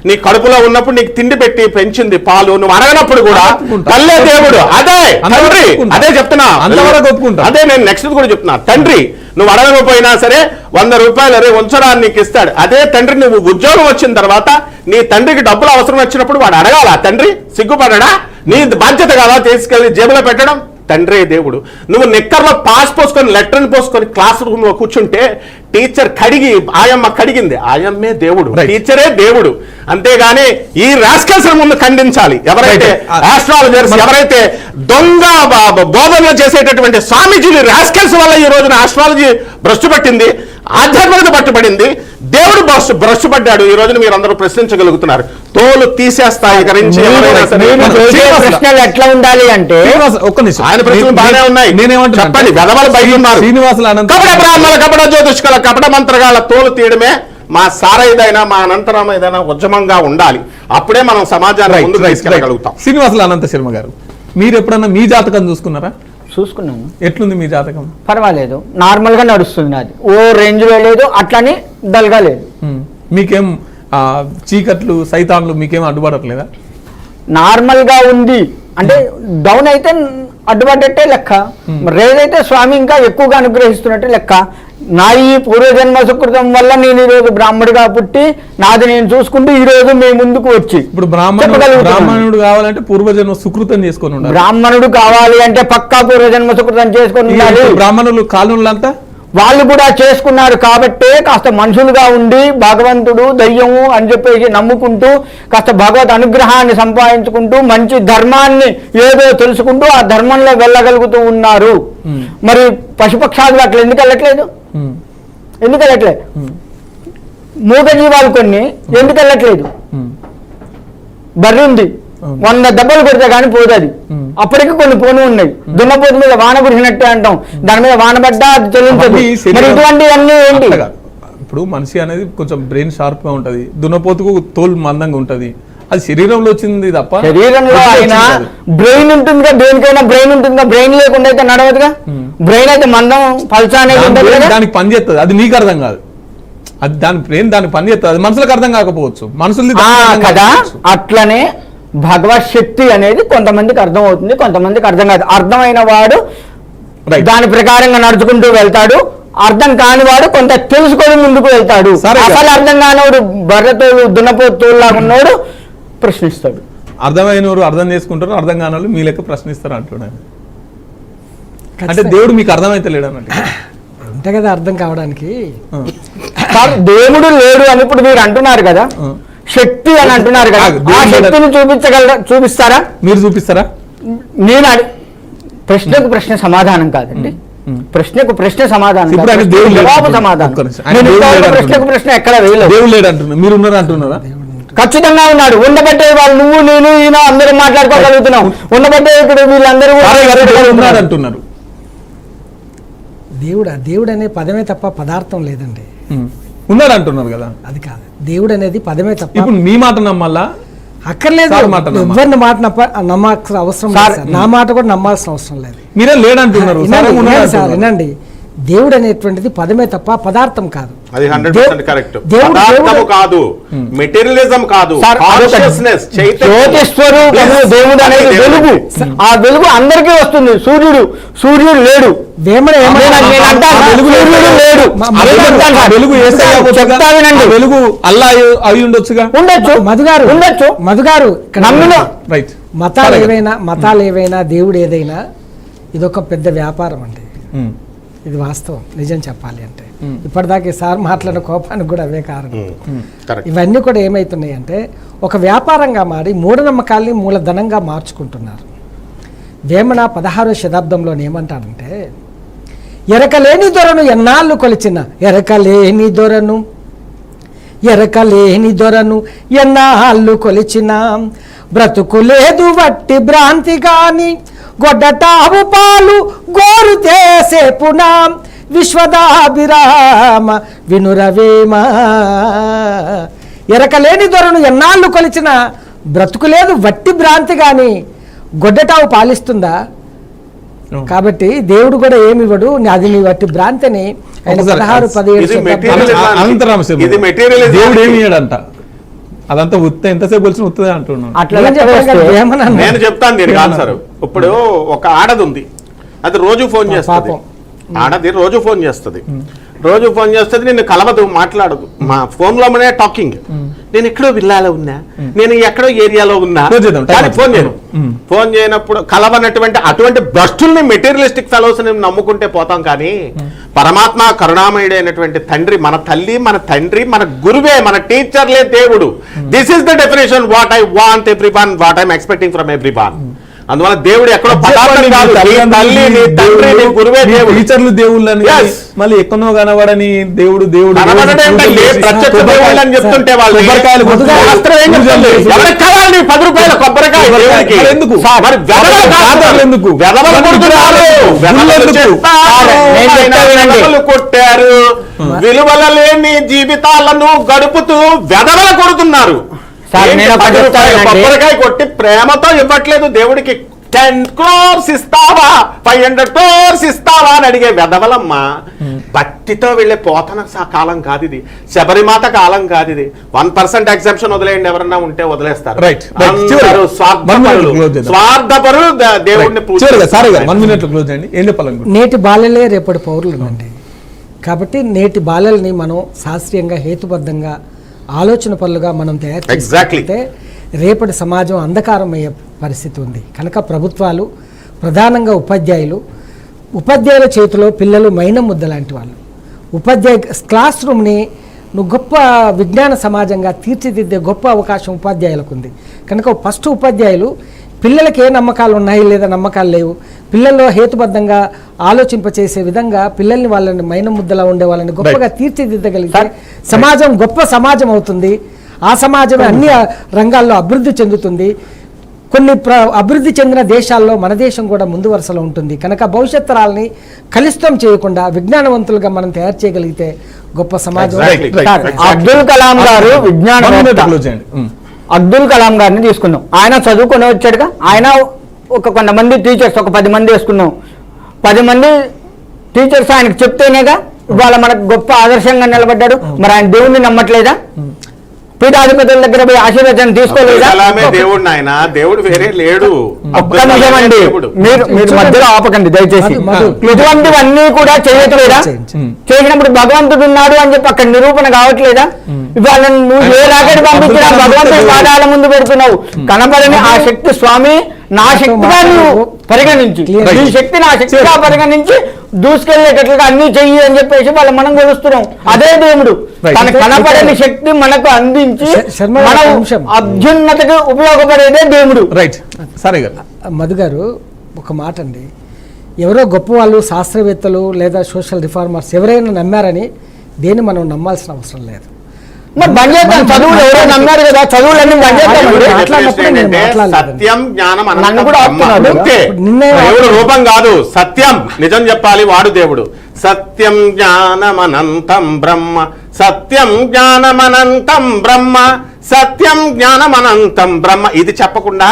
నీ కడుపులో ఉన్నప్పుడు నీకు తిండి పెట్టి పెంచింది పాలు, నువ్వు అడగనప్పుడు కూడా తల్లే దేవుడు. అదే తండ్రి, అదే చెప్తున్నా, అదే నేను నెక్స్ట్ కూడా చెప్తున్నా. తండ్రి నువ్వు అడగకపోయినా సరే 100 రూపాయలు ఉంచడాన్ని నీకు ఇస్తాడు. అదే తండ్రి నువ్వు ఉద్యోగం వచ్చిన తర్వాత నీ తండ్రికి డబ్బులు అవసరం వచ్చినప్పుడు వాడు అడగాల? తండ్రి సిగ్గుపడడా? నీ బాధ్యత కదా తీసుకెళ్లి జేబులో పెట్టడం. తండ్రే దేవుడు. నువ్వు నిక్కర్లో పాస్ పోసుకొని లెటర్ని పోసుకొని క్లాస్ రూమ్ లో కూర్చుంటే టీచర్ కడిగి ఆయమ్మ కడిగింది, ఆయమ్మే దేవుడు, టీచరే దేవుడు. అంతేగాని ఈ రాస్కల్స్ ముందు ఖండించాలి. ఎవరైతే ఆస్ట్రాలజర్స్, ఎవరైతే దొంగ బోధనలు చేసేటటువంటి స్వామీజీలు రాస్కల్స్ వల్ల ఈ రోజున ఆస్ట్రాలజీ భ్రష్టు పట్టింది, ఆధ్యాత్మికత పట్టుబడింది, దేవుడు భ్రష్టు పడ్డాడు. ఈ రోజున మీరు అందరూ ప్రశ్నించగలుగుతున్నారు. తోలు తీసేస్తాయి కరించి ప్రశ్నలు ఎట్లా ఉండాలి అంటే ఒక్క నిమిషం, ఆయన ప్రశ్నలు బాగానే ఉన్నాయి. చెప్పండి. వెదవలు బయట ఉన్నారు. కపట బ్రాహ్మణ, కపట జ్యోతిష్కుల, కపట మంత్రగాళ్ళ తోలు తీయడమే మా సారైదైనా మా అనంతరామ ఏదైనా ఉద్యమంగా ఉండాలి. అప్పుడే మనం సమాజాన్ని ముందుకు తీసుకెళ్ళగలుగుతాం. శ్రీనివాసులు అనంత శర్మ గారు, మీరు ఎప్పుడన్నా మీ జాతకం చూసుకున్నారా? చూసుకున్నాను. ఎట్లుంది మీ జాతకం? పర్వాలేదు, నార్మల్ గా నడుస్తుంది. అది ఓ రేంజ్ లో లేదు, అట్లని డల్గా లేదు. మీకేం చీకట్లు సైతాన్లు మీకేం అడ్డుపడట్లేదా? నార్మల్ గా ఉంది. అంటే డౌన్ అయితే అడ్డుపడ్డట్టే లెక్క, రేజ్ అయితే స్వామి ఇంకా ఎక్కువగా అనుగ్రహిస్తున్నట్టే లెక్క. నా ఈ పూర్వజన్మ సుకృతం వల్ల నేను ఈ రోజు బ్రాహ్మడిగా పుట్టి నాది నేను చూసుకుంటూ ఈ రోజు మీ ముందుకు వచ్చి ఇప్పుడు బ్రాహ్మణుడు కావాలంటే పూర్వజన్మ సుకృతం చేసుకొని ఉండాలి. బ్రాహ్మణుడు కావాలి అంటే పక్కా పూర్వజన్మ సుకృతం చేసుకొని ఉండాలి. బ్రాహ్మణులు కాలులంతా వాళ్ళు కూడా చేసుకున్నారు కాబట్టే కాస్త మనుషులుగా ఉండి భగవంతుడు దయ్యము అని చెప్పేసి నమ్ముకుంటూ కాస్త భగవత్ అనుగ్రహాన్ని సంపాదించుకుంటూ మంచి ధర్మాన్ని ఏదో తెలుసుకుంటూ ఆ ధర్మంలో వెళ్ళగలుగుతూ ఉన్నారు. మరి పశుపక్షాదులు అట్లా ఎందుకు వెళ్ళట్లేదు? ఎందుకు వెళ్ళట్లేదు? మూగ జీవాలు కొన్ని ఎందుకు వెళ్ళట్లేదు? బర్రె ఉంది, 100 దెబ్బలు కొడితే కానీ పోతుంది. అప్పటికి కొన్ని పోను ఉన్నాయి. దున్నపోతు మీద వాన కురిసినట్టే అంటాం, దాని మీద వాన పడ్డా అది చెల్లించదు. ఇటువంటివన్నీ ఏంటి? ఇప్పుడు మనిషి అనేది కొంచెం బ్రెయిన్ షార్ప్ గా ఉంటది, దున్నపోతుకు తోలు మందంగా ఉంటది, అది శరీరంలో వచ్చింది తప్ప శరీరంలో అయినా బ్రెయిన్ ఉంటుందిగా, దేనికైనా బ్రెయిన్ ఉంటుందిగా. బ్రెయిన్ లేకుండా అయితే నడవదుగా. బ్రెయిన్ అయితే మందం పల్చా అనేది ఉంటుంది కదా. దానికి పని చేస్తుంది, అది నీకు అర్థం కాదు. అది దాని బ్రెయిన్ దానికి పని చేస్తుంది, అది మనుషులకు అర్థం కాకపోవచ్చు, మనుషులు కదా. అట్లనే భగవత్ శక్తి అనేది కొంతమందికి అర్థం అవుతుంది, కొంతమందికి అర్థం కాదు. అర్థమైన వాడు దాని ప్రకారంగా నడుచుకుంటూ వెళ్తాడు, అర్థం కాని వాడు కొంత తెలుసుకొని ముందుకు వెళ్తాడు. అసలు అర్థం కానివాడు బర్రెతోలు దున్నపోతోలు లాగా ఉన్నవాడు ప్రశ్నిస్తాడు. అర్థమైన అర్థం చేసుకుంటారు, అర్థం కాని వాళ్ళు మీ లెక్క ప్రశ్నిస్తారు అంటున్నాను. అంటే దేవుడు మీకు అర్థమైతే లేడు అన్నట్టు అంతే కదా అర్థం కావడానికి. దేవుడు లేడు అని ఇప్పుడు మీరు అంటున్నారు కదా, శక్తి అని అంటున్నారు కదా, ఆ శక్తిని చూపిస్తారా? మీరు చూపిస్తారా? నేను ప్రశ్నకు ప్రశ్న సమాధానం కాదండి, ప్రశ్నకు ప్రశ్న సమాధానం, జవాబు సమాధానం. ప్రశ్నకు ప్రశ్న ఎక్కడ వేయలేదు. దేవుడు లేడు అంటున్నారు, మీరు ఉన్నారు అంటున్నారా? ఖచ్చితంగా ఉన్నాడు. ఉండబట్టే వాళ్ళు నువ్వు నేను ఈయన అందరూ మాట్లాడుకోగలుగుతున్నాం. ఉండబట్టే ఇక్కడ వీళ్ళందరూ ఉన్నాడు అంటున్నారు. దేవుడు అనే పదమే తప్ప పదార్థం లేదండి. ఉన్నాడు అంటున్నారు కదా, అది కాదు. దేవుడు అనేది పదమే తప్ప. ఇప్పుడు మీ మాట నమ్మాలా అక్కర్లేదు, ఎవరిని మాట నమ్మాల్సిన అవసరం లేదు. నా మాట కూడా నమ్మాల్సిన అవసరం లేదు. మీరే లేడంటున్నారు సార్. వినండి, దేవుడు అనేటువంటిది పదమే తప్ప పదార్థం కాదు. అది 100% కరెక్ట్. పదార్థము కాదు, మెటీరియలిజం కాదు, కాన్షియస్నెస్, చైతన్యస్వరూపము దేవుడు అనేది వెలుగు. ఆ వెలుగు అందరికీ వస్తుంది. సూర్యుడు లేడు, వెలుగు అల్లా అయి ఉండొచ్చుగా. ఉండొచ్చు మధుగారు రైట్. మతాలు ఏవైనా దేవుడు ఏదైనా ఇదొక పెద్ద వ్యాపారం అండి. ఇది వాస్తవం, నిజం చెప్పాలి అంటే. ఇప్పటిదాకా సార్ మాట్లాడిన కోపానికి కూడా అవే కారణం. ఇవన్నీ కూడా ఏమవుతున్నాయి అంటే ఒక వ్యాపారంగా మారి మూఢనమ్మకాల్ని మూలధనంగా మార్చుకుంటున్నారు. వేమన 16వ శతాబ్దంలో ఏమంటాడంటే, ఎరకలేని దొరను ఎన్నాళ్ళు కొలిచిన, ఎరకలేని దొరను ఎన్నాళ్ళు కొలిచిన, బ్రతుకు లేదు వట్టి భ్రాంతి గాని, గొడ్డటావు పాలు గోరు చేసేపునా, విశ్వదాభిరామ వినురవేమ. ఎరకలేని దొరను ఎన్నాళ్ళు కొలిచిన, బ్రతుకులేదు వట్టి భ్రాంతి గాని, గొడ్డటావు పాలిస్తుందా? కాబట్టి దేవుడు కూడా ఏమివ్వడు, అది నీ వట్టి భ్రాంతిని ఆయన 16-17 దేవుడు ఏమి ఇయ్యడంట. అదంతా ఎంతసేపు కలిసి ఉత్తదే అంటున్నాను. నేను చెప్తాను దీనికి ఆన్సర్. ఇప్పుడు ఒక ఆడది ఉంది, అది రోజు ఫోన్ చేస్తుంది. ఆడది రోజు ఫోన్ చేస్తుంది, నిన్ను కలవదు, మాట్లాడదు. మా ఫోన్ లోనే టాకింగ్. నేను ఎక్కడో విల్లాలో ఉన్నా, నేను ఎక్కడో ఏరియాలో ఉన్నా, కానీ ఫోన్ చేయనప్పుడు కలవనటువంటి అటువంటి భ్రష్టుల్ని, మెటీరియలిస్టిక్ ఫెలోస్ ని నమ్ముకుంటే పోతాం. కానీ పరమాత్మ కరుణామయుడైనటువంటి తండ్రి, మన తల్లి, మన తండ్రి, మన గురువే, మన టీచర్లే దేవుడు. This is the definition what I want every one, what I'm expecting from every one. అందువల్ల దేవుడు ఎక్కడో టీచర్లు దేవుళ్ళు అని, మళ్ళీ ఎక్కడో కనబడని దేవుడు చెప్తుంటే వాళ్ళు 10 రూపాయల కొబ్బరికాయ కొట్టారు. విలువల లేని జీవితాలను గడుపుతూ వెధవల కొడుతున్నారు. కొబ్బరికాయ కొట్టి ప్రేమతో ఇవ్వట్లేదు దేవుడికి. 10 crores ఇస్తావా, 500 crores ఇస్తావా అని అడిగే వెదవలమ్మా. భక్తితో వెళ్ళే పోతన కాలం కాదు ఇది, శబరిమాత కాలం కాదు ఇది. 1% ఎగ్జామ్షన్ వదిలేయండి, ఎవరన్నా ఉంటే వదిలేస్తారు. స్వార్థపరులు దేవుడిని. నేటి బాలలే రేపటి పౌరులు అండి. కాబట్టి నేటి బాలల్ని మనం శాస్త్రీయంగా హేతుబద్ధంగా ఆలోచన పనులుగా మనం తయారు చేసుకుంటే రేపటి సమాజం అంధకారమయ్యే పరిస్థితి ఉంది. కనుక ప్రభుత్వాలు, ప్రధానంగా ఉపాధ్యాయులు ఉపాధ్యాయుల చేతిలో పిల్లలు మైనం ముద్ద లాంటి వాళ్ళు. క్లాస్ రూమ్ని నువ్వు గొప్ప విజ్ఞాన సమాజంగా తీర్చిదిద్దే గొప్ప అవకాశం ఉపాధ్యాయులకు ఉంది. కనుక ఫస్ట్ ఉపాధ్యాయులు పిల్లలకి ఏ నమ్మకాలు ఉన్నాయి లేదా నమ్మకాలు లేవు, పిల్లల్లో హేతుబద్ధంగా ఆలోచింపచేసే విధంగా పిల్లల్ని వాళ్ళని మైనం ముద్దలా ఉండే వాళ్ళని గొప్పగా తీర్చిదిద్దగలిగితే సమాజం గొప్ప సమాజం అవుతుంది. ఆ సమాజమే అన్ని రంగాల్లో అభివృద్ధి చెందుతుంది. కొన్ని అభివృద్ధి చెందిన దేశాల్లో మన దేశం కూడా ముందు వరుసలో ఉంటుంది. కనుక భవిష్యత్ తరాలని కలుషితం చేయకుండా విజ్ఞానవంతులుగా మనం తయారు చేయగలిగితే గొప్ప సమాజం. అబ్దుల్ కలాం గారు విజ్ఞానవేత్త. అబ్దుల్ కలాం గారిని తీసుకుందాం. ఆయన చదువుకొని వచ్చాడుగా. ఆయన కొంతమంది టీచర్స్, ఒక 10 మంది వేసుకున్నాం. 10 మంది టీచర్స్ ఆయనకు చెప్తేనేగా ఇవాళ మనకు గొప్ప ఆదర్శంగా నిలబడ్డాడు. మరి ఆయన దేవుణ్ణి నమ్మట్లేదా? పీఠాధిపతుల దగ్గర పోయి ఆశీర్వచనం తీసుకోలేదా? దేవుడు ఆయన దేవుడు వేరే లేడు. ఒక్క నిమిషం అండి, మీరు మధ్యలో ఆపకండి దయచేసి. ఇటువంటివన్నీ కూడా చేయట్లేదా? చేసినప్పుడు భగవంతుడు ఉన్నాడు అని చెప్పి అక్కడ నిరూపణ కావట్లేదా? ఇవాళ నువ్వు ఏ రాకెట్ పంపించినా భగవంతుడి పాదాల ముందు పెడుతున్నావు. కనబడని ఆ శక్తి స్వామి నా శక్తిగా నువ్వు పరిగణించి, ఈ శక్తి నా శక్తిగా పరిగణించి దూసుకెళ్లేటట్లుగా అన్ని చెయ్యి అని చెప్పేసి వాళ్ళు మనం కొలుస్తున్నాం. అదే దేవుడు తన కనపడని శక్తి మనకు అందించి మన అభ్యున్నతకు ఉపయోగపడేదే దేవుడు. రైట్. సరే మధు గారు, ఒక మాట అండి, ఎవరో గొప్ప వాళ్ళు శాస్త్రవేత్తలు లేదా సోషల్ రిఫార్మర్స్ ఎవరైనా నమ్మారని దేన్ని మనం నమ్మాల్సిన అవసరం లేదు. చదువులు ఎవరో నమ్మారు కదా, చదువులన్నీ సత్యం జ్ఞానం దేవుడు రూపం కాదు, సత్యం నిజం చెప్పాలి, వాడు దేవుడు. సత్యం జ్ఞానమనంతం బ్రహ్మ, సత్యం జ్ఞానమనంతం బ్రహ్మ, సత్యం జ్ఞానమనంతం బ్రహ్మ. ఇది చెప్పకుండా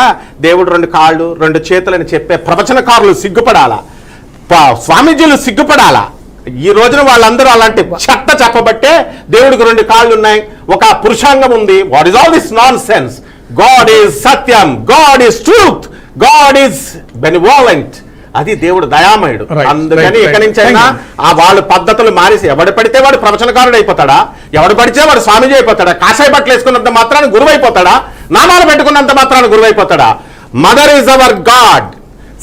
దేవుడు 2 కాళ్ళు 2 చేతులని చెప్పే ప్రవచనకారులు సిగ్గుపడాలా, స్వామీజీలు సిగ్గుపడాలా. ఈ రోజున వాళ్ళందరూ అలాంటి చెత్త చెప్పబట్టే దేవుడికి 2 కాళ్ళు ఉన్నాయి, ఒక పురుషాంగం ఉంది. What is all this nonsense? God is సత్యం, God is truth, God is benevolent. అది దేవుడు దయామయుడు. అందుకని ఇక్కడి నుంచి అయినా ఆ వాళ్ళ పద్ధతులు మానేసి ఎవడు పడితే వాడు ప్రవచనకారుడు అయిపోతాడా, ఎవడు పడితే వాడు స్వామీజీ అయిపోతాడా, కాషాయ బట్టలు వేసుకున్నంత మాత్రాన్ని గురువు అయిపోతాడా, నామాలు పెట్టుకున్నంత మాత్రాన్ని గురువు అయిపోతాడా? Mother is our God,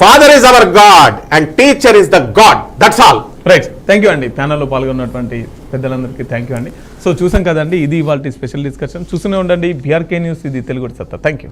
father is our God and teacher is the God. That's all. Right. Thank you అండి. ప్యానల్లో పాల్గొన్నటువంటి పెద్దలందరికీ థ్యాంక్ యూ అండి. సో చూసాం కదండి, ఇది ఇవాళ స్పెషల్ డిస్కషన్. చూస్తూనే ఉండండి BRK న్యూస్, ఇది తెలుగు సత్తా. Thank you.